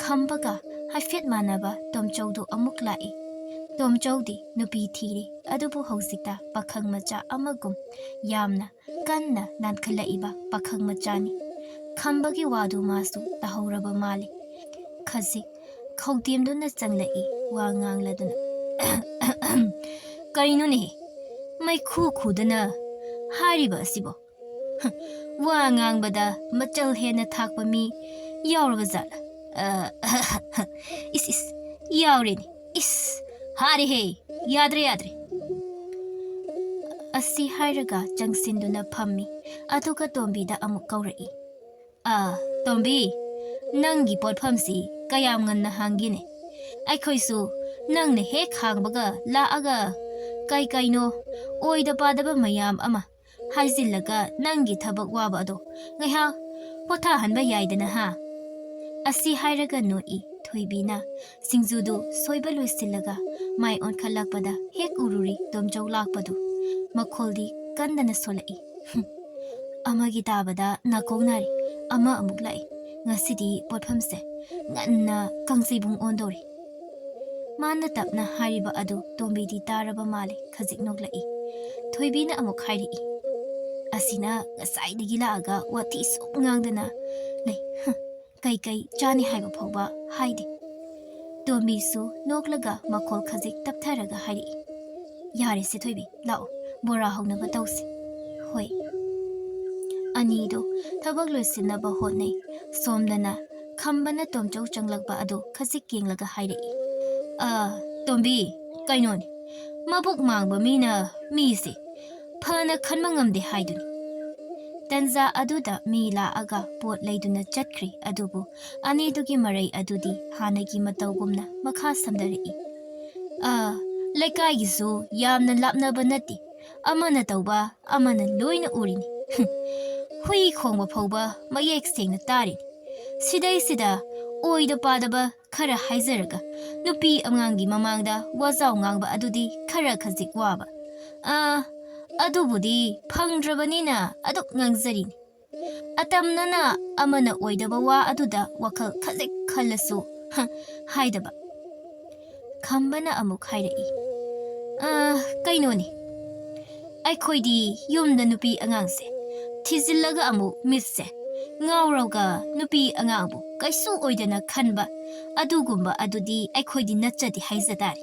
ꯈꯝꯕꯒ ꯍꯥꯏꯐꯦꯠ ꯃꯥꯟꯅꯕ ꯇꯣꯝꯆꯧꯗꯨ ꯑꯃꯨꯛ ꯂꯥꯛꯏ ꯇꯣꯝꯆꯧꯗꯤ ꯅꯨꯄꯤ ꯊꯤꯔꯤ ꯑꯗꯨꯕꯨ ꯍꯧꯖꯤꯛꯇ ꯄꯥꯈꯪ ꯃꯆꯥ ꯑꯃꯒꯨꯝ ꯌꯥꯝꯅ ꯀꯟꯅ ꯅꯥꯟꯈꯠꯂꯛꯏꯕ ꯄꯥꯈꯪ ꯃꯆꯥꯅꯤ ꯈꯝꯕꯒꯤ ꯋꯥꯗꯨ ꯃꯥꯁꯨ ꯇꯥꯍꯧꯔꯕ ꯃꯥꯜꯂꯤ ꯈꯖꯤꯛ ꯈꯧꯇꯦꯝꯗꯨꯅ ꯆꯪꯂꯛꯏ ꯋꯥ ꯉꯥꯡꯂꯗꯨꯅ ꯀꯔꯤꯅꯣꯅꯦ ꯃꯩꯈꯨ ꯈꯨꯗꯅ ꯍꯥꯏꯔꯤꯕ ꯑꯁꯤꯕꯣ ꯋꯥ ꯉꯥꯡꯕꯗ ꯃꯆꯜ ꯍꯦꯟꯅ ꯊꯥꯛꯄ ꯃꯤ ꯌꯥꯎꯔꯕ ꯖꯥꯠꯂ ꯏꯁ ꯌꯥꯎꯔꯦꯅꯦ ꯏꯁ ꯍꯥꯔꯦꯍꯦ ꯌꯥꯗ꯭ꯔꯦ ꯑꯁꯤ ꯍꯥꯏꯔꯒ ꯆꯪꯁꯤꯟꯗꯨꯅ ꯐꯝꯃꯤ ꯑꯗꯨꯒ ꯇꯣꯝꯕꯤꯗ ꯑꯃꯨꯛ ꯀꯧꯔꯛꯏ ꯇꯣꯝꯕꯤ ꯅꯪꯒꯤ ꯄꯣꯠꯐꯝꯁꯤ ꯀꯌꯥꯝ ꯉꯟꯅ ꯍꯥꯡꯒꯦꯅꯦ ꯑꯩꯈꯣꯏꯁꯨ ꯅꯪꯅ ꯍꯦꯛ ꯍꯥꯡꯕꯒ ꯂꯥꯛꯑꯒ ꯀꯩꯅꯣ ꯑꯣꯏꯗ ꯄꯥꯗꯕ ꯃꯌꯥꯝ ꯑꯃ ꯍꯥꯏꯖꯤꯜꯂꯒ ꯅꯪꯒꯤ ꯊꯕꯛ ꯋꯥꯕ ꯑꯗꯣ ꯉꯥꯏꯍꯥꯛ ꯄꯣꯊꯥꯍꯟꯕ ꯌꯥꯏꯗꯅ ꯍꯥ ꯑꯁꯤ ꯍꯥꯏꯔꯒ ꯅꯣꯛꯏ ꯊꯣꯏꯕꯤꯅ ꯁꯤꯡꯖꯨꯗꯨ ꯁꯣꯏꯕ ꯂꯣꯏꯁꯤꯜꯂꯒ ꯃꯥꯏ ꯑꯣꯟꯈꯠꯂꯛꯄꯗ ꯍꯦꯛ ꯎꯔꯨꯔꯤ ꯇꯣꯝꯆꯧ ꯂꯥꯛꯄꯗꯨ ꯃꯈꯣꯜꯗꯤ ꯀꯟꯗꯅ ꯁꯣꯜꯂꯛꯏ ꯑꯃꯒꯤ ꯇꯥꯕꯗ ꯅꯥꯀꯣꯡ ꯅꯥꯔꯤ ꯑꯃ ꯑꯃꯨꯛ ꯂꯥꯛꯏ ꯉꯁꯤꯗꯤ ꯄꯣꯠꯐꯝꯁꯦ ꯉꯟꯅ ꯀꯥꯡꯖꯩꯕꯨꯡ ꯑꯣꯟꯗꯧꯔꯤ ꯃꯥꯅ ꯇꯞꯅ ꯍꯥꯏꯔꯤꯕ ꯑꯗꯨ ꯇꯣꯝꯕꯤꯗꯤ ꯇꯥꯔꯕ ꯃꯥꯜꯂꯤ ꯈꯖꯤꯛ ꯅꯣꯛꯂꯛꯏ ꯊꯣꯏꯕꯤꯅ ꯑꯃꯨꯛ ꯍꯥꯏꯔꯛꯏ ꯑꯁꯤꯅ ꯉꯁꯥꯏꯗꯒꯤ ꯂꯥꯛꯑꯒ ꯋꯥꯊꯤ ꯁꯨꯝ ꯉꯥꯡꯗꯅ ꯂꯩ ꯀꯩ ꯆꯥꯅꯤ ꯍꯥꯏꯕ ꯐꯥꯎꯕ ꯍꯥꯏꯗꯦ ꯇꯣꯝꯕꯤꯁꯨ ꯅꯣꯛꯂꯒ ꯃꯈꯣꯜ ꯈꯖꯤꯛ ꯇꯞꯊꯔꯒ ꯍꯥꯏꯔꯛꯏ ꯌꯥꯔꯦꯁꯦ ꯊꯣꯏꯕꯤ ꯂꯥꯛꯑꯣ ꯕꯣꯔꯥ ꯍꯧꯅꯕ ꯇꯧꯁꯤ ꯍꯣꯏ ꯑꯅꯤꯗꯣ ꯊꯕꯛ ꯂꯣꯏꯁꯤꯟꯅꯕ ꯍꯣꯠꯅꯩ ꯁꯣꯝꯗꯅ ꯈꯝꯕꯅ ꯇꯣꯝꯆꯧ ꯆꯪꯂꯛꯄ ꯑꯗꯨ ꯈꯖꯤꯛ ꯌꯦꯡꯂꯒ ꯍꯥꯏꯔꯛꯏ ꯇꯣꯝꯕꯤ ꯀꯩꯅꯣꯅꯤ ꯃꯕꯨꯛ ꯃꯥꯡꯕ ꯃꯤꯁꯦ ꯐꯅ ꯈꯟꯕ ꯉꯝꯗꯦ ꯍꯥꯏꯗꯨꯅꯤ ꯇꯟꯖꯥ ꯑꯗꯨꯗ ꯃꯤ ꯂꯥꯛꯑꯒ ꯄꯣꯠ ꯂꯩꯗꯨꯅ ꯆꯠꯈ꯭ꯔꯤ ꯑꯗꯨꯕꯨ ꯑꯅꯤꯗꯨꯒꯤ ꯃꯔꯩ ꯑꯗꯨꯗꯤ ꯍꯥꯟꯅꯒꯤ ꯃꯇꯧꯒꯨꯝꯅ ꯃꯈꯥ ꯁꯝꯊꯔꯛꯏ ꯂꯩꯀꯥꯏꯒꯤꯁꯨ ꯌꯥꯝꯅ ꯂꯥꯞꯅꯕ ꯅꯠꯇꯦ ꯑꯃꯅ ꯇꯧꯕ ꯑꯃꯅ ꯂꯣꯏꯅ ꯎꯔꯤꯅꯤ ꯍꯨꯏ ꯈꯣꯡꯕ ꯐꯥꯎꯕ ꯃꯌꯦꯛ ꯁꯦꯡꯅ ꯇꯥꯔꯤꯅꯤ ꯁꯤꯗꯩꯁꯤꯗ ꯑꯣꯏꯗ ꯄꯥꯗꯕ ꯈꯔ ꯍꯥꯏꯖꯔꯒ ꯅꯨꯄꯤ ꯑꯉꯥꯡꯒꯤ ꯃꯃꯥꯡꯗ ꯋꯥꯖꯥꯎ ꯉꯥꯡꯕ ꯑꯗꯨꯗꯤ ꯈꯔ ꯈꯖꯤꯛ ꯋꯥꯕ ꯑꯗꯨꯕꯨꯗꯤ ꯐꯪꯗ꯭ꯔꯕꯅꯤꯅ ꯑꯗꯨꯛ ꯉꯥꯡꯖꯔꯤꯅꯤ ꯑꯇꯝꯅꯅ ꯑꯃꯅ ꯑꯣꯏꯗꯕ ꯋꯥ ꯑꯗꯨꯗ ꯋꯥꯈꯜ ꯈꯖꯤꯛ ꯈꯜꯂꯁꯨ ꯍꯥꯏꯗꯕ ꯈꯝꯕꯅ ꯑꯃꯨꯛ ꯍꯥꯏꯔꯛꯏ ꯀꯩꯅꯣꯅꯤ ꯑꯩꯈꯣꯏꯗꯤ ꯌꯨꯝꯗ ꯅꯨꯄꯤ ꯑꯉꯥꯡꯁꯦ ꯊꯤꯖꯤꯜꯂꯒ ꯑꯃꯨꯛ ꯃꯤꯠꯁꯦ ꯉꯥꯎꯔꯒ ꯅꯨꯄꯤ ꯑꯉꯥꯡꯕꯨ ꯀꯩꯁꯨ ꯑꯣꯏꯗꯅ ꯈꯟꯕ ꯑꯗꯨꯒꯨꯝꯕ ꯑꯗꯨꯗꯤ ꯑꯩꯈꯣꯏꯗꯤ ꯅꯠꯆꯗꯦ ꯍꯥꯏꯖꯇꯥꯔꯦ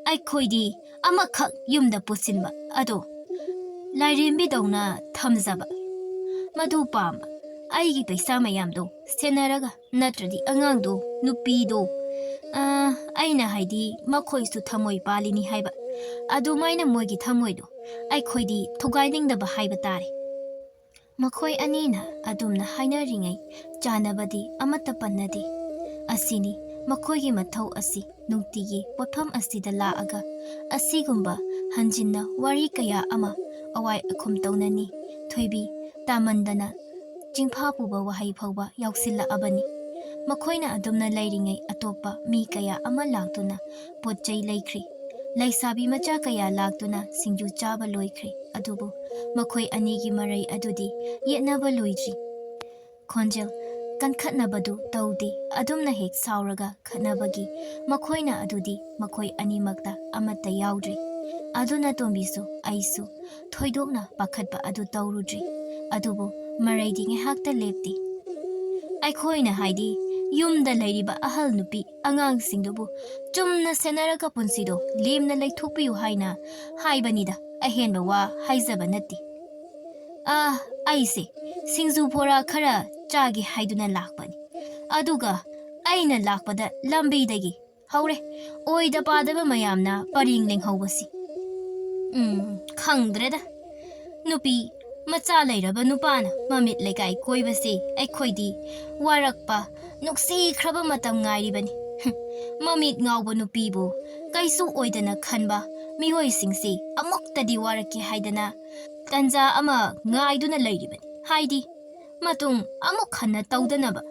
ꯑꯩꯈꯣꯏꯗꯤ ꯑꯃꯈꯛ ꯌꯨꯝꯗ ꯄꯨꯁꯤꯟꯕ ꯑꯗꯣ ꯂꯥꯏꯔꯦꯝꯕꯤꯗꯧꯅ ꯊꯝꯖꯕ ꯃꯗꯨ ꯄꯥꯝꯕ ꯑꯩꯒꯤ ꯄꯩꯁꯥ ꯃꯌꯥꯝꯗꯣ ꯁꯦꯟꯅꯔꯒ ꯅꯠꯇ꯭ꯔꯗꯤ ꯑꯉꯥꯡꯗꯣ ꯅꯨꯄꯤꯗꯣ ꯑꯩꯅ ꯍꯥꯏꯗꯤ ꯃꯈꯣꯏꯁꯨ ꯊꯃꯣꯏ ꯄꯥꯜꯂꯤꯅꯤ ꯍꯥꯏꯕ ꯑꯗꯨꯃꯥꯏꯅ ꯃꯣꯏꯒꯤ ꯊꯃꯣꯏꯗꯣ ꯑꯩꯈꯣꯏꯗꯤ ꯊꯨꯒꯥꯏꯅꯤꯡꯗꯕ ꯍꯥꯏꯕ ꯇꯥꯔꯦ ꯃꯈꯣꯏ ꯑꯅꯤꯅ ꯑꯗꯨꯝꯅ ꯍꯥꯏꯅꯔꯤꯉꯩ ꯆꯥꯅꯕꯗꯤ ꯑꯃꯠꯇ ꯄꯟꯅꯗꯦ ꯑꯁꯤꯅꯤ ꯃꯈꯣꯏꯒꯤ ꯃꯊꯧ ꯑꯁꯤ ꯅꯨꯡꯇꯤꯒꯤ ꯄꯣꯠꯐꯝ ꯑꯁꯤꯗ ꯂꯥꯛꯑꯒ ꯑꯁꯤꯒꯨꯝꯕ ꯍꯟꯖꯤꯟꯅ ꯋꯥꯔꯤ ꯀꯌꯥ ꯑꯃ ꯑꯋꯥꯏ ꯑꯈꯨꯝ ꯇꯧꯅꯅꯤ ꯊꯣꯏꯕꯤ ꯇꯥꯃꯟꯗꯅ ꯆꯤꯡꯐꯥ ꯄꯨꯕ ꯋꯥꯍꯩ ꯐꯥꯎꯕ ꯌꯥꯎꯁꯤꯜꯂꯛꯑꯕꯅꯤ ꯃꯈꯣꯏꯅ ꯑꯗꯨꯝꯅ ꯂꯩꯔꯤꯉꯩ ꯑꯇꯣꯞꯄ ꯃꯤ ꯀꯌꯥ ꯑꯃ ꯂꯥꯛꯇꯨꯅ ꯄꯣꯠ ꯆꯩ ꯂꯩꯈ꯭ꯔꯤ ꯂꯩꯁꯥꯕꯤ ꯃꯆꯥ ꯀꯌꯥ ꯂꯥꯛꯇꯨꯅ ꯁꯤꯡꯖꯨ ꯆꯥꯕ ꯂꯣꯏꯈ꯭ꯔꯤ ꯑꯗꯨꯕꯨ ꯃꯈꯣꯏ ꯑꯅꯤꯒꯤ ꯃꯔꯩ ꯑꯗꯨꯗꯤ ꯌꯦꯠꯅꯕ ꯂꯣꯏꯗ꯭ꯔꯤ ꯈꯣꯟꯖꯦꯜ ꯀꯟꯈꯠꯅꯕꯗꯨ ꯇꯧꯗꯦ ꯑꯗꯨꯝꯅ ꯍꯦꯛ ꯁꯥꯎꯔꯒ ꯈꯠꯅꯕꯒꯤ ꯃꯈꯣꯏꯅ ꯑꯗꯨꯗꯤ ꯃꯈꯣꯏ ꯑꯅꯤꯃꯛꯇ ꯑꯃꯠꯇ ꯌꯥꯎꯗ꯭ꯔꯤ ꯑꯗꯨꯅ ꯇꯣꯝꯕꯤꯁꯨ ꯑꯩꯁꯨ ꯊꯣꯏꯗꯣꯛꯅ ꯄꯥꯈꯠꯄ ꯑꯗꯨ ꯇꯧꯔꯨꯗ꯭ꯔꯤ ꯑꯗꯨꯕꯨ ꯃꯔꯩꯗꯤ ꯉꯥꯏꯍꯥꯛꯇ ꯂꯦꯞꯇꯦ ꯑꯩꯈꯣꯏꯅ ꯍꯥꯏꯗꯤ ꯌꯨꯝꯗ ꯂꯩꯔꯤꯕ ꯑꯍꯜ ꯅꯨꯄꯤ ꯑꯉꯥꯡꯁꯤꯡꯗꯨꯕꯨ ꯆꯨꯝꯅ ꯁꯦꯟꯅꯔꯒ ꯄꯨꯟꯁꯤꯗꯣ ꯂꯦꯝꯅ ꯂꯩꯊꯣꯛꯄꯤꯌꯨ ꯍꯥꯏꯅ ꯍꯥꯏꯕꯅꯤꯗ ꯑꯍꯦꯟꯕ ꯋꯥ ꯍꯥꯏꯖꯕ ꯅꯠꯇꯦ ꯑꯩꯁꯦ ꯁꯤꯡꯖꯨ ꯕꯣꯔꯥ ꯈꯔ ꯆꯥꯒꯦ ꯍꯥꯏꯗꯨꯅ ꯂꯥꯛꯄꯅꯤ ꯑꯗꯨꯒ ꯑꯩꯅ ꯂꯥꯛꯄꯗ ꯂꯝꯕꯤꯗꯒꯤ ꯍꯧꯔꯦ ꯑꯣꯏꯗ ꯄꯥꯗꯕ ꯃꯌꯥꯝꯅ ꯄꯔꯦꯡ ꯂꯦꯡꯍꯧꯕꯁꯤ ꯈꯪꯗ꯭ꯔꯦꯗ ꯅꯨꯄꯤ ꯃꯆꯥ ꯂꯩꯔꯕ ꯅꯨꯄꯥꯅ ꯃꯃꯤꯠ ꯂꯩꯀꯥꯏ ꯀꯣꯏꯕꯁꯤ ꯑꯩꯈꯣꯏꯗꯤ ꯋꯥꯔꯛꯄ ꯅꯨꯡꯁꯤꯈ꯭ꯔꯕ ꯃꯇꯝ ꯉꯥꯏꯔꯤꯕꯅꯤ ꯃꯃꯤꯠ ꯉꯥꯎꯕ ꯅꯨꯄꯤꯕꯨ ꯀꯩꯁꯨ ꯑꯣꯏꯗꯅ ꯈꯟꯕ ꯃꯤꯑꯣꯏꯁꯤꯡꯁꯤ ꯑꯃꯨꯛꯇꯗꯤ ꯋꯥꯔꯛꯀꯦ ꯍꯥꯏꯗꯅ ꯇꯟꯖꯥ ꯑꯃ ꯉꯥꯏꯗꯨꯅ ꯂꯩꯔꯤꯕꯅꯤ ꯍꯥꯏꯗꯤ ꯃꯇꯨꯡ ꯑꯃꯨꯛ ꯍꯟꯅ ꯇꯧꯗꯅꯕ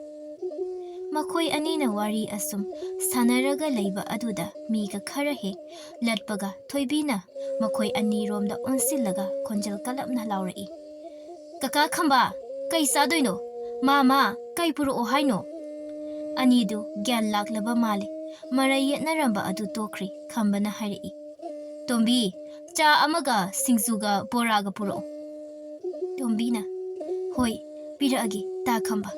ꯃꯈꯣꯏ ꯑꯅꯤꯅ ꯋꯥꯔꯤ ꯑꯁꯨꯝ ꯁꯥꯟꯅꯔꯒ ꯂꯩꯕ ꯑꯗꯨꯗ ꯃꯤꯒ ꯈꯔ ꯍꯦꯛ ꯂꯠꯄꯒ ꯊꯣꯏꯕꯤꯅ ꯃꯈꯣꯏ ꯑꯅꯤꯔꯣꯝꯗ ꯑꯣꯟꯁꯤꯜꯂꯒ ꯈꯣꯟꯖꯦꯜ ꯀꯜꯂꯞꯅ ꯂꯥꯎꯔꯛꯏ ꯀꯀꯥ ꯈꯝꯕ ꯀꯩ ꯆꯥꯗꯣꯏꯅꯣ ꯃꯥꯃꯥ ꯀꯩ ꯄꯨꯔꯛꯑꯣ ꯍꯥꯏꯅꯣ ꯑꯅꯤꯗꯨ ꯒ꯭ꯌꯥꯟ ꯂꯥꯛꯂꯕ ꯃꯥꯜꯂꯤ ꯃꯔꯩ ꯌꯦꯠꯅꯔꯝꯕ ꯑꯗꯨ ꯇꯣꯛꯈ꯭ꯔꯤ ꯈꯝꯕꯅ ꯍꯥꯏꯔꯛꯏ ꯇꯣꯝꯕꯤ ꯆꯥ ꯑꯃꯒ ꯁꯤꯡꯖꯨꯒ ꯕꯣꯔꯥꯒ ꯄꯨꯔꯛꯑꯣ ꯇꯣꯝꯕꯤꯅ ꯍꯣꯏ ꯄꯤꯔꯛꯑꯒꯦ ता खंबा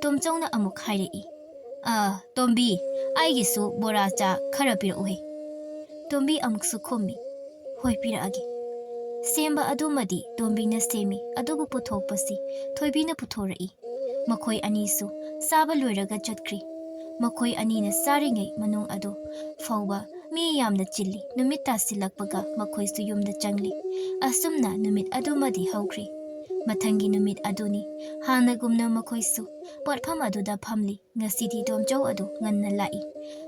तोमचौना अमुक हाइरई तोम्बी आइगिसु बोरा चा खरा पिरउहे तोम्बी अमुकसु खोमी होय पिरअगे सेम्बा अदुमदी तोम्बीना सेमी अदुबु पुथोकपसी थोइबीना पुथोरई मखोय अनीसु साबा लोइरगा चटख्री मखोय अनीना सारिङै मनुङ अदु फौबा मी यामना चिल्ली नुमित तासिलक्पगा मखोयसु युमदा चंगली असुमना नुमित अदुमदी हौख्री मथंगी नुमित अदुनी हानगुमना मखोयसु पटफम अदुदा फमली ngasidi domchau adu nganna lai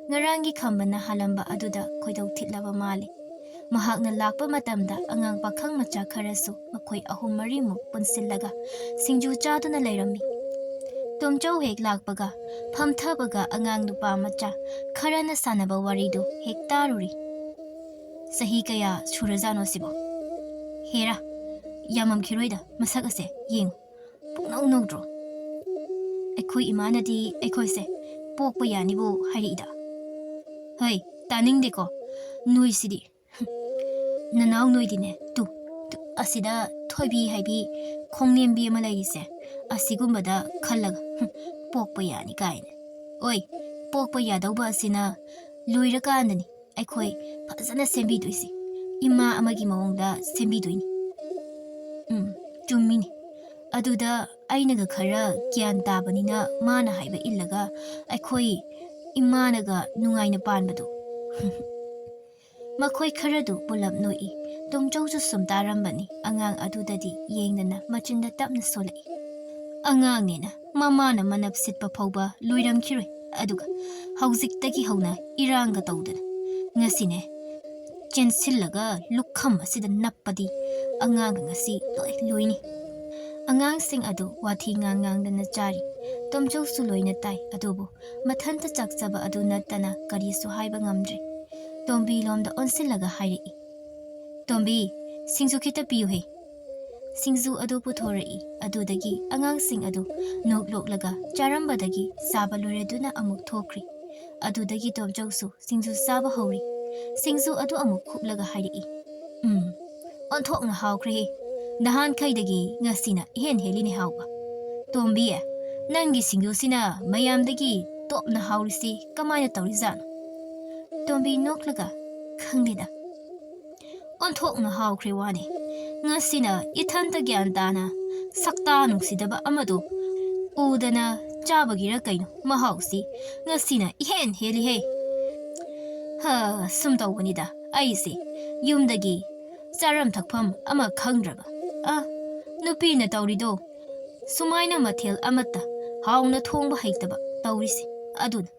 ngarangi khambana halamba aduda khoidau thitlaba mali mahakna lakpa matamda angang pakhang macha kharasu makhoi ahum mari mu punsillaga singju chaduna leirami domchau hek lakpaga phamthabaga angang nupa macha kharana sanaba waridu hek taruri sahi kaya surajano sibo hera yamam khiroida masak ase yeng puknau nodro अखोई इमानदी अखोइसे पोकपा यानिबो हारिदा हई तानिंग देखो नोइसिदी ननाव नोइदिने तु असिदा थोइबी हाइबी खोंगनेमबी अमा लैरिसे असिगुमबदा खल्लग पोकपा यानि काइने ओइ पोकपा यादौबा असिना लोइरकाननी अखोई फजना सेंबीदुइसि इमा अमगी मवंगदा सेंबीदुइनी चुम्मिनी अदुदा आइनगा खरा ग्यान ताबनिना माना हाइबा इल्लगा अखोई इमानगा नुंगाइना पानबदु मखोई खरदु पुलप नोई तोमचौसु सुमतारंबनी अंगांग अदुददी येंगदना मचिंदा तपना सोलई अंगांगनेना ममाना मनप सिटपा फौबा लोइरमखिरोय अदुगा हौजिक्तगी हौना इरांगा तौदना ngasiने चेंसिल्लगा लुखम असिदा नप्पदी अंगांगा ngasi Loy लोइनी angang sing adu wathi ngang dana chari tomchau su loina tai adubu mathanta chakchaba adu natana kari su haiba ngamdri tombi lomda onsilaga hairi tombi singju kita piu he singju adu puthori adu dagi angang sing adu nok lok laga charamba dagi saba lore duna amuk thokri adu dagi tomchau su singju saba hori singju adu amuk khuplaga hairi on thok na hawkri Nahan kaidagi ngasina hen helini hauba. Tombiya, nangi singusina mayamdagi top na haurisi kamaya taurizano. Tombi noklaga kangdida. On tok na haukriwane. Ngasina itanta gyantana sakta nungsidaba amado. Udana chabagira kaino mahausi ngasina hen heli he. Ha sumtawanida aisi yumdagi saram thakpham ama khangraba. Nupina taurido sumaina mathel amata hauna thongba haitaba taurisi aduna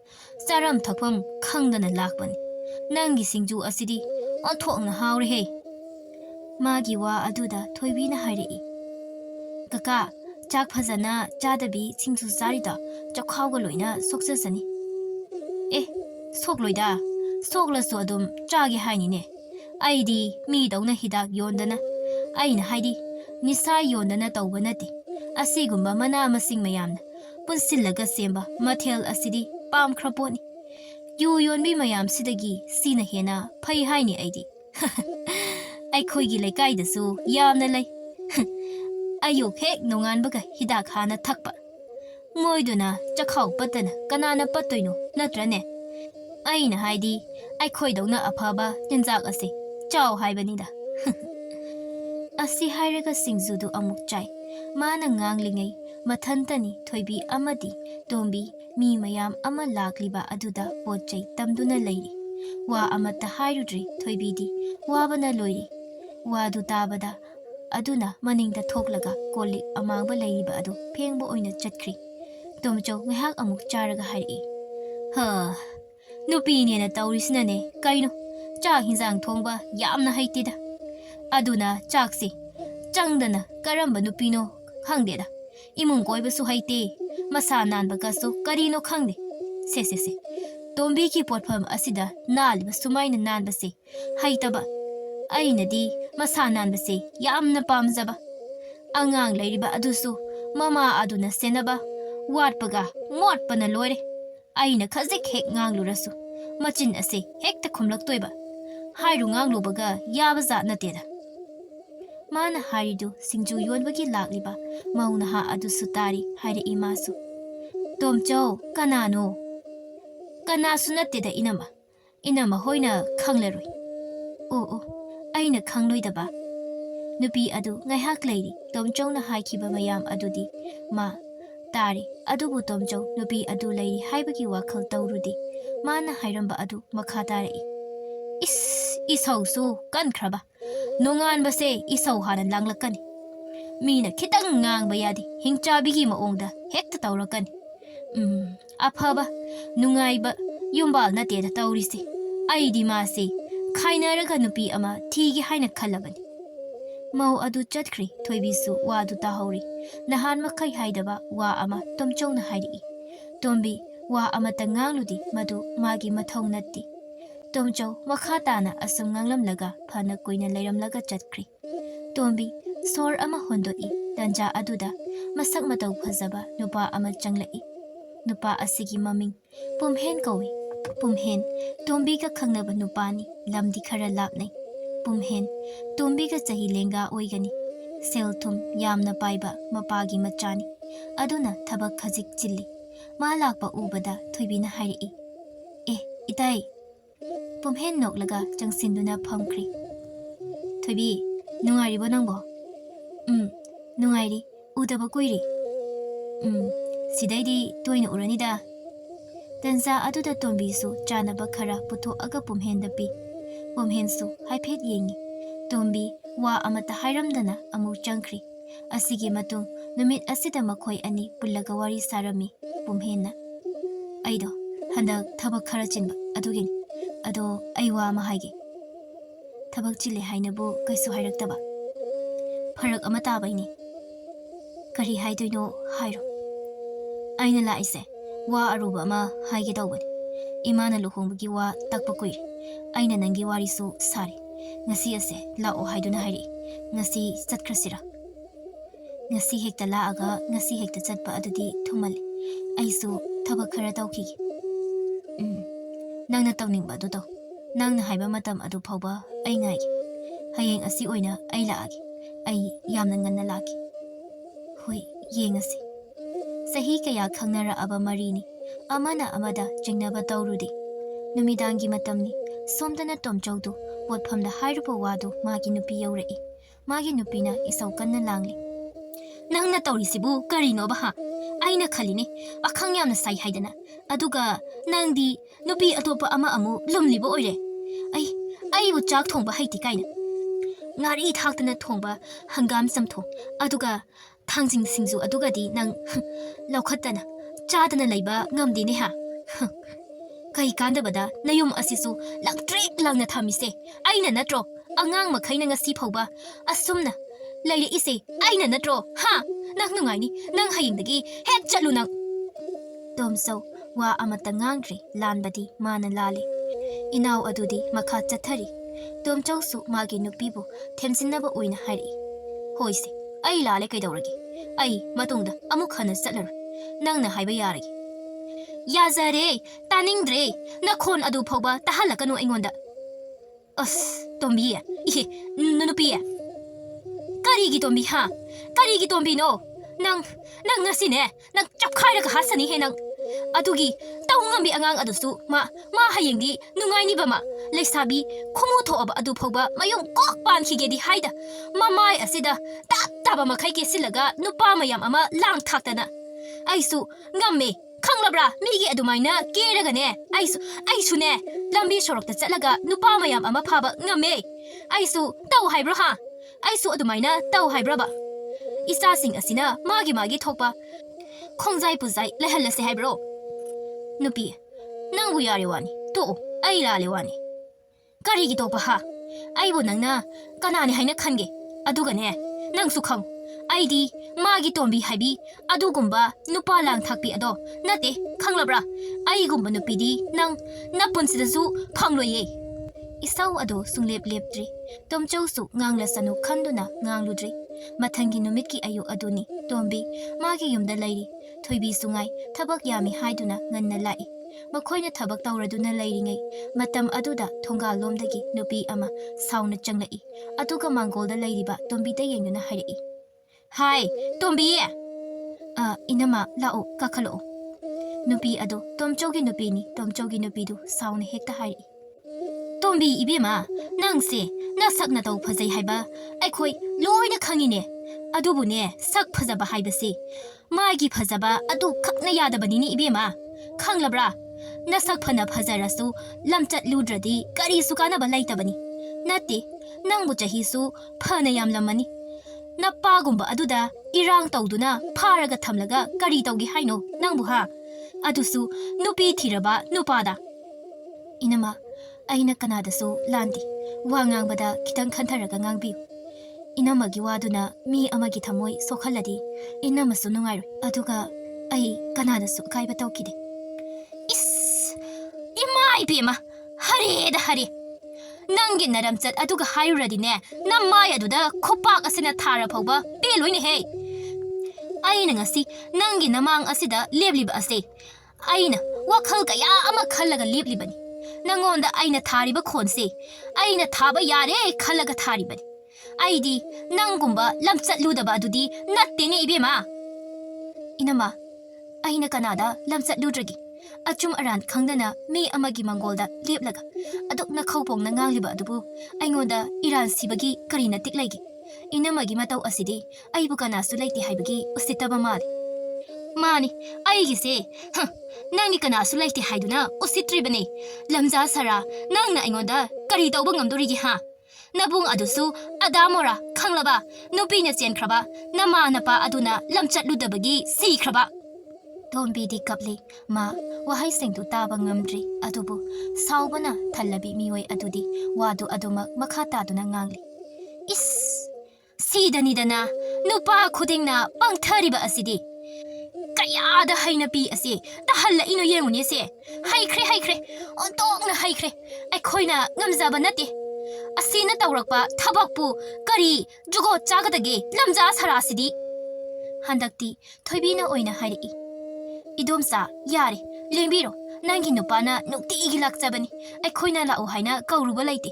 saram thakpam khangdana lakbani nangi singju asidi onthokna haure he magi wa aduda thoibina hairi kaka chak phajana chadabi singju sarida chakhawga loina soksasani sokloida sokla so adum chagi haini ne aidi mi dauna hidak yondana aina haidi Nisa yondana tauba nati asigumba mana masing mayamna punsillaga semba mathel asidi pam khraponi yu yonbi mayam sidagi sina hena phai haini aidi ai khoigi lekai dasu yamna lei ayo hek nongan baga hidak hana thakpa moiduna chakhau patana kanana patoino natrane aina haidi ai khoidona afaba tinjak ase chaw haibanida Asi hairaga singjudu amuk chai mana nganglingai mathantani thoibi amadi tombi mi mayam ama lakliba aduda pochai tamduna leiri wa amata hairudri thoibidi wabana loiri wa du tabada aduna maningda thoklaga kolik amangba leiriba adu phengba oina chatkhri tomchau ngahak amuk charaga hairi ha nupi ne na taurisna ne kaino cha hinjang thongba yamna haitida Aduna chaksi changdana karamba nupino khangdeda imung koiba su haite masa nan bagasu karino khangde se tombi ki potpham asida nal basumaina nan base haitaba ainadi masa nan base yamna pamjaba angang leiriba adusu mama aduna senaba watpaga motpana loire aina khajik hek nganglurasu machin ase hekta khumlak toiba hairu nganglubaga yabaza nateda Mana haridu Singju Yonbi Lakliba, Maunaha Adu Sutari, Hide Imasu. Tomchou, Kanano Kana Sunate the Inama Hoina Kanglerui. Oh, Aina Kangloidaba. Nupi Adu, Nahak lady, Tomchona Haikiba Mayam Adudi, Ma. Tari, Adubu Tomjo, Nubi Adu lady, Haibaki Wakal Taurudi, Mana Hiramba Adu, Makatari. Isau so, gun crabba. Nungan base, Isau had a langlakan. Mina kitang ngang bayadi, Hincha bigi maonda, hecta taurakan. Apaba, Nungaiba, Yumbal nate the taurisi. Aidi masi, Kainaraga nupi ama, Tigi Haina Kalaban. Mau adu chatkri, Toibisu, Wadu Tahori, Nahan Makai Haidaba, Wa ama, Tomchona Haidi. Tombi, Wa amatangaludi, Madu, Magi Matonati. Tomjo, Wakatana, Asungangram laga, Pana Queen Layam laga chatkri. Tombi, Sor ama Hondoi, Danja Aduda, Masak Matau Pazaba, Nupa ama Changlai. Nupa asigi maming, Pumhen Kowi, Pumhen, Tombiga Kangaba Nupani, Lamdi Kara Lapne. Pumhen, Tombiga Zahilenga Oigani, Seltum, Yamna Baiba, Mapagi Machani, Aduna Tabak Kazik Chili, Malakba Ubada, Toibina Hari. Itai Pumhen Noklaga, Jangsinduna Pumcri. Tobi, Nungari Bonambo. Nungari, Udabaquiri. Sidaidi, Toin Uranida. Danza Aduda Tombisu, Jana Bakara, Puto Aga Pumhen the Bee. Pumhensu, Haipet Yingi. Tombi, Wa Amata Hiramdana, Amu Jankri. Asigi Matung, Numit Asida Makoi Ani, Bulagawari Sarami, Pumhena. Aido, Handa Tabak Karachin, Adugin, Ado, Aiwa Mahagi. Tabak Chile Hainabu, Kaisu Hiraktaba. Parak Amatabaini. Kari Haido no Hiro. Aina Laise, Wa Arubama, Haigedowad. Imana Luhumbugi wa Takpakui. Aina Nangi Warisu, Sari. Nasi ase, Lao Haiduna Hari. Nasi Satkrasira. Nasi Hekta Laaga, Nasi Hekta Zatpa Adudi, Tumal. Aisu, Tabakara Tauki. Nang Towning Badudo. Nang Haiba Matam Adu Poba, Ainai. Hayang Asi Oina, Ailaagi. Ay Yamnangana Laki. Hui, Yengasi. Sahi kaya Kangnara Aba Marini. Amana Amada, Jingnaba Taurudi. Numidangi Matamni. Somdana Tomjodu, what from the Hairupo Wadu, Magi Nupi Yorei. Magi Nupina is Okana Langli. Nang Natorisibu, Garino Baha. Aina Kaline, Akanyam Sai Haidana. Aduga, Nangdi, Nupi Atopa Ama Amu, Lumlibo Oire. I would jack Tomba Haiti Kaina. Ngari Haktana Tomba, Hangam Samto, Aduga, Tangsing Singzu Adugadi, Nang Laukatana, Chadana Laba, Namdineha. Kai Kandabada, Nayum Asisu, Lak Drake Lang Natamise, Aina Natro, Angang Makaina Sipoba, Asumna, Lady Ise, Aina Natro, Ha, Nangungani, Nang Hayindagi, Head Chalunang. Domso, Wa Amatangangri, Landbadi, Mana Lali. Inau Adudi, Makata Tari. Dom Josu, Magi Nupibu, Temsinaba Uina Hari. Hoise, Ay Lale Kaidoragi. Ay, Matunda, Amukana Settler. Nangna Haibayari. Yazare, Taningdre, Nakon Adu Poba, Tahalakano Ingonda. Tombia, Nunupia. Karigi Tombi ha, Karigi Tombi no. Nang Nasine, Nang Chapkaira Hasani Henang. Adugi, Taungambi Angang Adusu, Ma Hayingi, Nungaini Bama, Lesabi, Kumuto of Adu Poba, Mayong Kokpan Higedi Haida, Mamai Asida, Tabama Kaiki Silaga, Nupamayam Ama, Lang Tatana. Aisu, Ngamme. Kanglabra, Migi Adumaina, Geragane, Aisune, Lambi Shorok the Zalaga, Nupamayam Amapaba, Ngame, Aisu, Tau Hybraha, Aisu Adumaina, Tau Hybraba. Isasing Asina, Magi Topa, Konzai Puzai, Lehalase Hybro. Nupi, Nang we are one, two, Aila Lewani. Karigi Topa ha, Aibunanga, Kanani Haina Kange, Adugane, Nang Sukang. ID, Magi Tombi Habi, Adugumba, Nupalang Takpi Ado, Nate, Kanglabra, Aigumba Nupidi, Nang, Napunsidazu, Pangloye. Isau Ado, Sunglep Lepdri, Tom Josu, Nanglasanu, Kanduna, Nangludri, Matangi Numiki Ayu Aduni, Tombi, Magi Yum the Lady, Toibi Sungai, Tabak Yami Haiduna, Nana Lai, ꯃꯈꯣꯏꯅ ꯊꯕꯛ ꯇꯧꯔꯗꯨꯅ ꯂꯩꯔꯤꯉꯩ ꯃꯇꯝ ꯑꯗꯨꯗ ꯊꯣꯡꯒꯥꯜꯂꯣꯝꯗꯒꯤ ꯅꯨꯄꯤ ꯑꯃ ꯁꯥꯎꯅ ꯆꯪꯂꯛꯏ ꯑꯗꯨꯒ ꯃꯥꯡꯒꯣꯜꯗ ꯂꯩꯔꯤꯕ ꯇꯣꯝꯕꯤꯗ ꯌꯦꯡꯗꯨꯅ ꯍꯥꯏꯔꯛꯏ ꯍꯥꯏ ꯇꯣꯝꯕꯤ ꯏꯅꯝꯃ ꯂꯥꯛꯑꯣ ꯀꯥꯈꯠꯂꯛꯑꯣ ꯅꯨꯄꯤ ꯑꯗꯨ ꯇꯣꯝꯆꯧꯒꯤ ꯅꯨꯄꯤꯅꯤ ꯇꯣꯝꯆꯧꯒꯤ ꯅꯨꯄꯤꯗꯨ ꯁꯥꯎꯅ ꯍꯦꯛꯇ ꯍꯥꯏꯔꯛꯏ ꯇꯣꯝꯕꯤ ꯏꯕꯦꯝꯃ ꯅꯪꯁꯦ ꯅꯁꯛ ꯅꯇꯧ ꯐꯖꯩ ꯍꯥꯏꯕ ꯑꯩꯈꯣꯏ ꯂꯣꯏꯅ ꯈꯪꯉꯤꯅꯦ ꯑꯗꯨꯕꯨꯅꯦ ꯁꯛ ꯐꯖꯕ ꯍꯥꯏꯕꯁꯤ ꯃꯥꯒꯤ ꯐꯖꯕ ꯑꯗꯨ ꯈꯛꯅ ꯌꯥꯗꯕꯅꯤꯅꯦ ꯏꯕꯦꯝꯃ ꯈꯪꯂꯕ꯭ꯔꯥ ꯅꯁꯛ ꯐꯅ ꯐꯖꯔꯁꯨ ꯂꯝꯆꯠ ꯂꯨꯗ꯭ꯔꯗꯤ ꯀꯔꯤꯁꯨ ꯀꯥꯟꯅꯕ ꯂꯩꯇꯕꯅꯤ ꯅꯠꯇꯦ ꯅꯪꯕꯨ ꯆꯍꯤꯁꯨ ꯐꯅ ꯌꯥꯝꯂꯝꯃꯅꯤ ꯅꯄꯥꯒꯨꯝꯕ ꯑꯗꯨꯗ ꯏꯔꯥꯡ ꯇꯧꯗꯨꯅ ꯐꯥꯔꯒ ꯊꯝꯂꯒ ꯀꯔꯤ ꯇꯧꯒꯦ ꯍꯥꯏꯅꯣ ꯅꯪꯕꯨ ꯍꯥ ꯑꯗꯨꯁꯨ ꯅꯨꯄꯤ ꯊꯤꯔꯕ ꯅꯨꯄꯥꯗ ꯏꯅꯝꯃ ꯑꯩꯅ ꯀꯅꯥꯗꯁꯨ ꯂꯥꯟꯗꯦ ꯋꯥ ꯉꯥꯡꯕꯗ ꯈꯤꯇꯪ ꯈꯟꯊꯔꯒ ꯉꯥꯡꯕꯤꯌꯨ ꯏꯅꯝꯃꯒꯤ ꯋꯥꯗꯨꯅ ꯃꯤ ꯑꯃꯒꯤ ꯊꯃꯣꯏ ꯁꯣꯛꯍꯜꯂꯗꯤ ꯏꯅꯝꯃꯁꯨ ꯅꯨꯡꯉꯥꯏꯔꯣꯏ ꯑꯗꯨꯒ ꯑꯩ ꯀꯅꯥꯗꯁꯨ ꯑꯀꯥꯏꯕ ꯇꯧꯈꯤꯗꯦ ꯏꯁ ꯏꯃꯥ ꯏꯕꯦꯝꯃ ꯍꯔꯦꯗ ꯍꯔꯦ ꯅꯪꯒꯤ ꯅꯔꯝꯆꯠ ꯑꯗꯨꯒ ꯍꯥꯏꯔꯨꯔꯗꯤꯅꯦ ꯅꯝꯃꯥꯏ ꯑꯗꯨꯗ ꯈꯨꯄꯥꯛ ꯑꯁꯤꯅ ꯊꯥꯔ ꯐꯥꯎꯕ ꯄꯦꯜꯂꯣꯏꯅꯦꯍꯦ ꯑꯩꯅ ꯉꯁꯤ ꯅꯪꯒꯤ ꯅꯃꯥꯡ ꯑꯁꯤꯗ ꯂꯦꯞꯂꯤꯕ ꯑꯁꯦ ꯑꯩꯅ ꯋꯥꯈꯜ ꯀꯌꯥ ꯑꯃ ꯈꯜꯂꯒ ꯂꯦꯞꯂꯤꯕꯅꯤ ꯅꯪꯉꯣꯟꯗ ꯑꯩꯅ ꯊꯥꯔꯤꯕ ꯈꯣꯟꯁꯦ ꯑꯩꯅ ꯊꯥꯕ ꯌꯥꯔꯦ ꯈꯜꯂꯒ ꯊꯥꯔꯤꯕꯅꯤ ꯑꯩꯗꯤ ꯅꯪꯒꯨꯝꯕ ꯂꯝꯆꯠꯂꯨꯗꯕ ꯑꯗꯨꯗꯤ ꯅꯠꯇꯦꯅꯦ ꯏꯕꯦꯝꯃ ꯏꯅꯝꯃ ꯑꯩꯅ ꯀꯅꯥꯗ ꯂꯝꯆꯠꯂꯨꯗ꯭ꯔꯒꯦ ꯑꯆꯨꯝ ꯑꯔꯥꯟ ꯈꯪꯗꯅ ꯃꯤ ꯑꯃꯒꯤ ꯃꯥꯡꯒꯣꯜꯗ ꯂꯦꯞꯂꯒ ꯑꯗꯨꯛ ꯅꯈꯧꯄꯣꯡꯅ ꯉꯥꯡꯂꯤꯕ ꯑꯗꯨꯕꯨ ꯑꯩꯉꯣꯟꯗ ꯏꯔꯥꯟ ꯁꯤꯕꯒꯤ ꯀꯔꯤ ꯅꯇꯤꯛ ꯂꯩꯒꯦ ꯏꯅꯝꯃꯒꯤ ꯃꯇꯧ ꯑꯁꯤꯗꯤ ꯑꯩꯕꯨ ꯀꯅꯥꯁꯨ ꯂꯩꯇꯦ ꯍꯥꯏꯕꯒꯤ ꯎꯁꯤꯠꯇꯕ ꯃꯥꯜꯂꯤ ꯃꯥꯅꯤ ꯑꯩꯒꯤꯁꯦ ꯅꯪꯒꯤ ꯀꯅꯥꯁꯨ ꯂꯩꯇꯦ ꯍꯥꯏꯗꯨꯅ ꯎꯁꯤꯠꯇ꯭ꯔꯤꯕꯅꯤ ꯂꯝꯖꯥ ꯁꯔꯥ ꯅꯪꯅ ꯑꯩꯉꯣꯟꯗ ꯀꯔꯤ ꯇꯧꯕ ꯉꯝꯗꯣꯔꯤꯒꯦ ꯍꯥ ꯅꯕꯨꯡ ꯑꯗꯨꯁꯨ ꯑꯗꯥꯃꯣꯔꯥ ꯈꯪꯂꯕ ꯅꯨꯄꯤꯅ ꯆꯦꯟꯈ꯭ꯔꯕ ꯅꯃꯥ ꯅꯄꯥ ꯑꯗꯨꯅ ꯂꯝꯆꯠꯂꯨꯗꯕꯒꯤ ꯁꯤꯈ꯭ꯔꯕ ꯇꯣꯝꯕꯤꯗꯤ ꯀꯞꯂꯤ ꯃꯥ ꯋꯥꯍꯩꯁꯤꯡꯗꯨ ꯇꯥꯕ ꯉꯝꯗ꯭ꯔꯤ ꯑꯗꯨꯕꯨ ꯁꯥꯎꯕꯅ ꯊꯜꯂꯕꯤ ꯃꯤꯑꯣꯏ ꯑꯗꯨꯗꯤ ꯋꯥꯗꯨ ꯑꯗꯨꯃꯛ ꯃꯈꯥ ꯇꯥꯗꯨꯅ ꯉꯥꯡꯂꯤ ꯏꯁ ꯁꯤꯗꯅꯤꯗꯅ ꯅꯨꯄꯥ ꯈꯨꯗꯤꯡꯅ ꯄꯪꯊꯔꯤꯕ ꯑꯁꯤꯗꯤ ꯀꯌꯥꯗ ꯍꯩꯅꯄꯤ ꯑꯁꯤ ꯇꯥꯍꯜꯂꯛꯏꯅꯣ ꯌꯦꯡꯉꯨꯅꯦꯁꯦ ꯍꯩꯈ꯭ꯔꯦ ꯑꯣꯟꯊꯣꯛꯅ ꯍꯩꯈ꯭ꯔꯦ ꯑꯩꯈꯣꯏꯅ ꯉꯝꯖꯕ ꯅꯠꯇꯦ ꯑꯁꯤꯅ ꯇꯧꯔꯛꯄ ꯊꯕꯛꯄꯨ ꯀꯔꯤ ꯖꯨꯒꯣꯠ ꯆꯥꯒꯗꯒꯦ ꯂꯝꯖꯥ ꯁꯔꯥꯁꯤꯗꯤ ꯍꯟꯗꯛꯇꯤ ꯊꯣꯏꯕꯤꯅ ꯑꯣꯏꯅ ꯍꯥꯏꯔꯛꯏ 이돔사 야래 랭비로 ꯅꯪꯒꯤ ꯅꯨꯄꯥꯅ ꯅꯨꯡꯇꯤꯒꯤ ꯂꯥꯛꯆꯕꯅꯤ ꯑꯩꯈꯣꯏꯅ ꯂꯥꯛꯎ ꯍꯥꯏꯅ ꯀꯧꯔꯨꯕ ꯂꯩꯇꯦ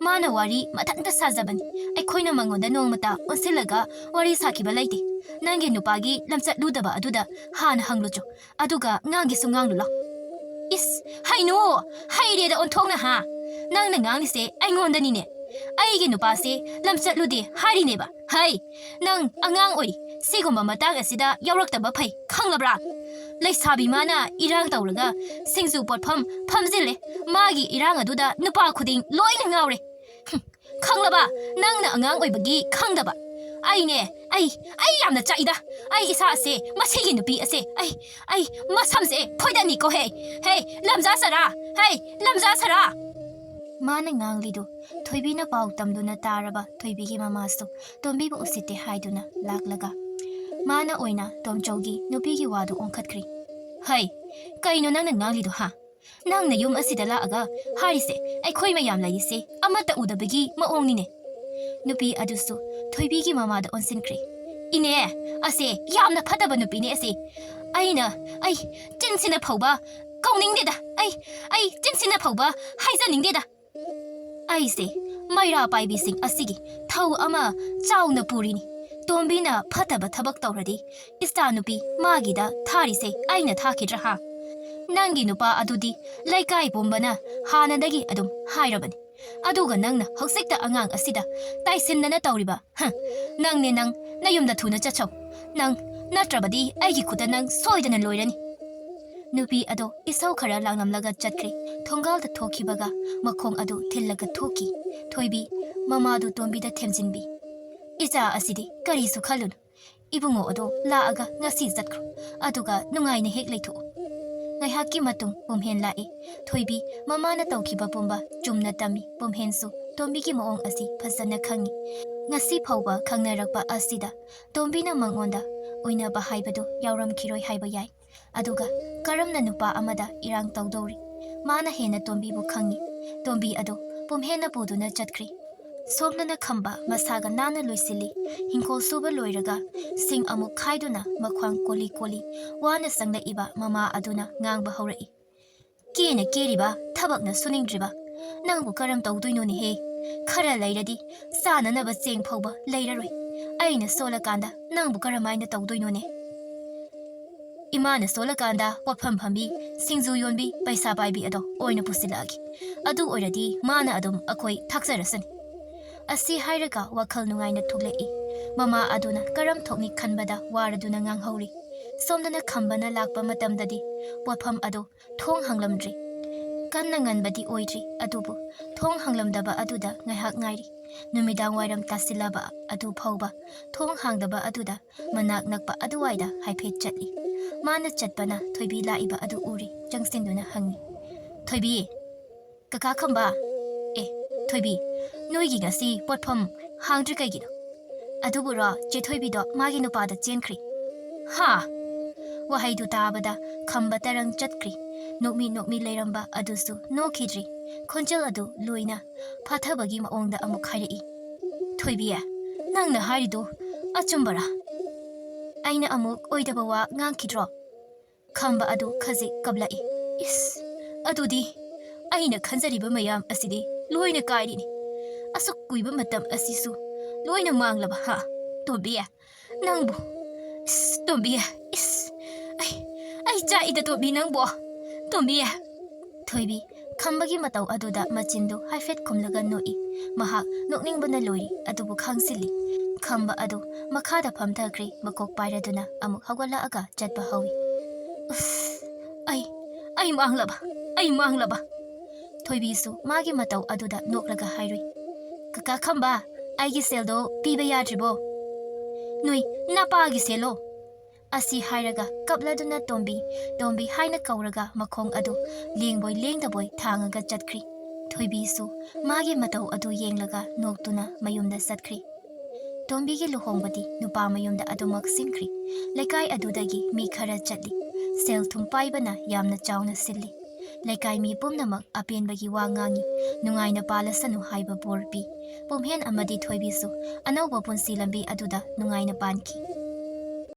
ꯃꯥꯅ ꯋꯥꯔꯤ ꯃꯊꯟꯇ ꯁꯥꯖꯕꯅꯤ ꯑꯩꯈꯣꯏꯅ ꯃꯉꯣꯟꯗ ꯅꯣꯡꯃꯇ ꯑꯣꯟꯁꯤꯜꯂꯒ ꯋꯥꯔꯤ ꯁꯥꯈꯤꯕ ꯂꯩꯇꯦ ꯅꯪꯒꯤ ꯅꯨꯄꯥꯒꯤ ꯂꯝꯆꯠꯂꯨꯗꯕ ꯑꯗꯨꯗ ꯍꯥꯟꯅ ꯍꯪꯂꯨꯆꯣ ꯑꯗꯨꯒ ꯉꯥꯡꯒꯤꯁꯨ ꯉꯥꯡꯂꯨ ꯂꯥꯎ ꯏꯁ ꯍꯩꯅꯣ ꯍꯩꯔꯦꯗ ꯑꯣꯟꯊꯣꯛꯅ ꯍꯥ ꯅꯪꯅ ꯉꯥꯡꯂꯤꯁꯦ ꯑꯩꯉꯣꯟꯗꯅꯤꯅꯦ ꯑꯩꯒꯤ ꯅꯨꯄꯥꯁꯦ ꯂꯝꯆꯠꯂꯨꯗꯦ ꯍꯥꯏꯔꯤꯅꯦꯕ ꯍꯩ ꯅꯪ ꯑꯉꯥꯡ ꯑꯣꯏꯔꯤ ꯁꯤꯒꯨꯝꯕ ꯃꯇꯥꯡ ꯑꯁꯤꯗ ꯌꯥꯎꯔꯛꯇꯕ ꯐꯩ ꯈꯪꯂꯕ꯭ꯔꯥ ꯂꯩꯁꯥꯕꯤ ꯃꯥꯅ ꯏꯔꯥꯡ ꯇꯧꯔꯒ ꯁꯤꯡꯖꯨ ꯄꯣꯠꯐꯝ ꯐꯝꯖꯤꯜꯂꯦ ꯃꯥꯒꯤ ꯏꯔꯥꯡ ꯑꯗꯨꯗ ꯅꯨꯄꯥ ꯈꯨꯗꯤꯡ ꯂꯣꯏꯅ ꯉꯥꯎꯔꯦ ꯈꯪꯂꯕ ꯅꯪꯅ ꯑꯉꯥꯡ ꯑꯣꯏꯕꯒꯤ ꯈꯪꯗꯕ ꯑꯩꯅꯦ ꯑꯩ ꯌꯥꯝꯅ ꯆꯥꯛꯏꯗ ꯑꯩ ꯏꯁꯥꯁꯦ ꯃꯁꯤꯒꯤ ꯅꯨꯄꯤ ꯑꯁꯦ ꯑꯩ ꯃꯁꯝꯁꯦ ꯐꯣꯏꯗꯅꯤꯀꯣ ꯍꯦ ꯂꯝꯖꯥ ꯁꯔꯥ ꯂꯝꯖꯥ ꯁꯔꯥ ꯃꯥꯅ ꯉꯥꯡꯂꯤꯗꯨ ꯊꯣꯏꯕꯤꯅ ꯄꯥꯎ ꯇꯝꯗꯨꯅ ꯇꯥꯔꯕ ꯊꯣꯏꯕꯤꯒꯤ ꯃꯃꯥꯁꯨ ꯇꯣꯝꯕꯤꯕꯨ ꯎꯁꯤꯠꯇꯦ ꯍꯥꯏꯗꯨꯅ ꯂꯥꯛꯂꯒ ꯃꯥꯅ ꯑꯣꯏꯅ ꯇꯣꯝꯆꯧꯒꯤ ꯅꯨꯄꯤꯒꯤ ꯋꯥꯗꯨ ꯑꯣꯟꯈꯠꯈ꯭ꯔꯤ ꯀꯩꯅꯣ ꯅꯪꯅ ꯉꯥꯡꯂꯤꯗꯣ ꯍꯥ ꯅꯪꯅ ꯌꯨꯝ ꯑꯁꯤꯗ ꯂꯥꯛꯑꯒ ꯍꯥꯏꯔꯤꯁꯦ ꯑꯩꯈꯣꯏ ꯃꯌꯥꯝ ꯂꯩꯔꯤꯁꯦ ꯑꯃꯠꯇ ꯎꯗꯕꯒꯤ ꯃꯑꯣꯡꯅꯤꯅꯦ ꯅꯨꯄꯤ ꯑꯗꯨꯁꯨ ꯊꯣꯏꯕꯤꯒꯤ ꯃꯃꯥꯗ ꯑꯣꯟꯁꯤꯟꯈ꯭ꯔꯤ ꯏꯅꯦ ꯑꯁꯦ ꯌꯥꯝꯅ ꯐꯠꯇꯕ ꯅꯨꯄꯤꯅꯦ ꯑꯁꯤ ꯑꯩ ꯆꯤꯟꯁꯤꯅ ꯐꯥꯎꯕ ꯀꯧꯅꯤꯡꯗꯦꯗ ꯑꯩ ꯆꯤꯟꯁꯤꯅ ꯐꯥꯎꯕ ꯍꯥꯏꯖꯅꯤꯡꯗꯦꯗ ꯑꯩꯁꯦ ꯃꯩꯔꯥ ꯄꯥꯏꯕꯤꯁꯤꯡ ꯑꯁꯤꯒꯤ ꯊꯧ ꯑꯃ ꯆꯥꯎꯅ ꯄꯨꯔꯤꯅꯤ ꯇꯣꯝꯕꯤꯅ ꯐꯠꯇꯕ ꯊꯕꯛ ꯇꯧꯔꯗꯤ ꯏꯆꯥꯅꯨꯄꯤ ꯃꯥꯒꯤꯗ ꯊꯥꯔꯤꯁꯦ ꯑꯩꯅ ꯊꯥꯈꯤꯗ꯭ꯔꯥ ꯍꯥ ꯅꯪꯒꯤ ꯅꯨꯄꯥ ꯑꯗꯨꯗꯤ ꯂꯩꯀꯥꯏ ꯄꯨꯝꯕꯅ ꯍꯥꯟꯅꯗꯒꯤ ꯑꯗꯨꯝ ꯍꯥꯏꯔꯕꯅꯤ ꯑꯗꯨꯒ ꯅꯪꯅ ꯍꯧꯖꯤꯛꯇ ꯑꯉꯥꯡ ꯑꯁꯤꯗ ꯇꯥꯏꯁꯤꯟꯗꯅ ꯇꯧꯔꯤꯕ ꯅꯪ ꯅꯌꯨꯝꯗ ꯊꯨꯅ ꯆꯠꯆꯧ ꯅꯪ ꯅꯠꯇ꯭ꯔꯕꯗꯤ ꯑꯩꯒꯤ ꯈꯨꯠꯇ ꯅꯪ ꯁꯣꯏꯗꯅ ꯂꯣꯏꯔꯅꯤ ꯅꯨꯄꯤ ꯑꯗꯣ ꯏꯁꯧ ꯈꯔ ꯂꯥꯡꯂꯝꯂꯒ ꯆꯠꯈ꯭ꯔꯦ ꯊꯣꯡꯒꯥꯜꯗ ꯊꯣꯛꯈꯤꯕꯒ ꯃꯈꯣꯡ ꯑꯗꯨ ꯊꯤꯜꯂꯒ ꯊꯣꯛꯈꯤ ꯊꯣꯏꯕꯤ ꯃꯃꯥꯗꯨ ꯇꯣꯝꯕꯤꯗ ꯊꯦꯝꯖꯤꯟꯕꯤ ꯏꯆꯥ ꯑꯁꯤꯗꯤ ꯀꯔꯤꯁꯨ ꯈꯜꯂꯨꯅꯨ ꯏꯕꯨꯡꯉꯣ ꯑꯗꯣ ꯂꯥꯛꯑꯒ ꯉꯁꯤ ꯆꯠꯈ꯭ꯔꯣ ꯑꯗꯨꯒ ꯅꯨꯡꯉꯥꯏꯅ ꯍꯦꯛ ꯂꯩꯊꯣꯛꯎ ꯉꯥꯏꯍꯥꯛꯀꯤ ꯃꯇꯨꯡ ꯄꯨꯝꯍꯦꯟ ꯂꯥꯛꯏ ꯊꯣꯏꯕꯤ ꯃꯃꯥꯅ ꯇꯧꯈꯤꯕ ꯄꯨꯝꯕ ꯆꯨꯝꯅ ꯇꯝꯃꯤ ꯄꯨꯝꯍꯦꯟꯁꯨ ꯇꯣꯝꯕꯤꯒꯤ ꯃꯑꯣꯡ ꯑꯁꯤ ꯐꯖꯅ ꯈꯪꯉꯤ ꯉꯁꯤ ꯐꯥꯎꯕ ꯈꯪꯅꯔꯛꯄ ꯑꯁꯤꯗ ꯇꯣꯝꯕꯤꯅ ꯃꯉꯣꯟꯗ ꯎꯏꯅꯕ ꯍꯥꯏꯕꯗꯨ ꯌꯥꯎꯔꯝꯈꯤꯔꯣꯏ ꯍꯥꯏꯕ ꯌꯥꯏ ꯑꯗꯨꯒ ꯀꯔꯝꯅ ꯅꯨꯄꯥ ꯑꯃꯗ ꯏꯔꯥꯡ ꯇꯧꯗꯧꯔꯤ ꯃꯥꯅ ꯍꯦꯟꯅ ꯇꯣꯝꯕꯤꯕꯨ ꯈꯪꯉꯤ ꯇꯣꯝꯕꯤ ꯑꯗꯣ ꯄꯨꯝꯍꯦꯟꯅ ꯄꯨꯗꯨꯅ ꯆꯠꯈ꯭ꯔꯤ ꯁꯣꯝꯗꯅ ꯈꯝꯕ ꯃꯁꯥꯒ ꯅꯥꯟꯅ ꯂꯣꯏꯁꯤꯜꯂꯤ ꯍꯤꯡꯈꯣꯜ ꯁꯨꯕ ꯂꯣꯏꯔꯒ ꯁꯤꯡ ꯑꯃꯨꯛ ꯈꯥꯏꯗꯨꯅ ꯃꯈ꯭ꯋꯥꯡ ꯀꯣꯜꯂꯤ ꯋꯥꯅ ꯆꯪꯂꯛꯏꯕ ꯃꯃꯥ ꯑꯗꯨꯅ ꯉꯥꯡꯕ ꯍꯧꯔꯛꯏ Kena keriba, tabakna suningdriba. Nangbu karam tawduinoni he. Khara lairadi, sana naba cheng phauba lairaroi. Aina sola kanda, nangbu karamaina tawduinone. Imana sola kanda, wapam phambi, Singju Yonbi paisa paibi ado oina pusilagi. Adu oiradi, mana adum akoi thaksarasani. Asi hairaga wakhal nungaina thuklei. Mama aduna karam thokni khanbada waraduna nganghauri. Somdana khambana lakpa matamdadi, wapam ado thong hanglamdri. Kanna nganbadi oidri adubu thong hanglamdaba aduda ngaihak ngairi. Numidang wairam tasilaba adu phauba thong hangdaba aduda manak nakpa aduwaida haiphet chatli. Mana chatpana thoibi laiba adu uri jangsinduna hangi. Thoibi kaka khamba thoibi noigi ngasi potpham hangdri kaigino. Adubura che thoibido magi nupada chenkri. Ha wahaidu tabada khamba tarang chatkri. Nokmi leiramba adusu no khidri. Khonjal adu loina phathabagi maongda amuk hairei. Thoibiya nangna haridu achumbara. Aina amuk oidaba wa ngangkhidro. Khamba adu khaji kablai. Is adudi aina khanjariba mayam asidi loina kairini. Asuk kuiba matam asisu loina manglaba ha. Tombiya nangbu. Tombiya is ai cha ida tobi nangbo. Tombiya thoibi khambagi matau aduda machindu haifet khumlaga noi mahak nokningbana loiri adubu khangsili khamba adu makhada phamthakri makok pairaduna amuk hawala aga chatba hawi ai manglaba thoibi su magi matau aduda noklaga hairui kaka khamba aigi seldo piba yadribo nui napagi selo asi hairaga kapladuna tombi haina kauraga makhong adu lengboy lengdaboy thangaga chatkri thoibi su magi matau adu yenglaga noktuna mayumda satkri tombi gi luhongbadi nupa mayumda adumak sinkri lekai adudagi mi khara chatli sel thum paibana yamna chawna silli lekai mi pumnamak apenbagi wa ngangi nungaina palasanu haiba borpi pumhen amadi thoibi su anawba punsi lambi aduda nungaina panki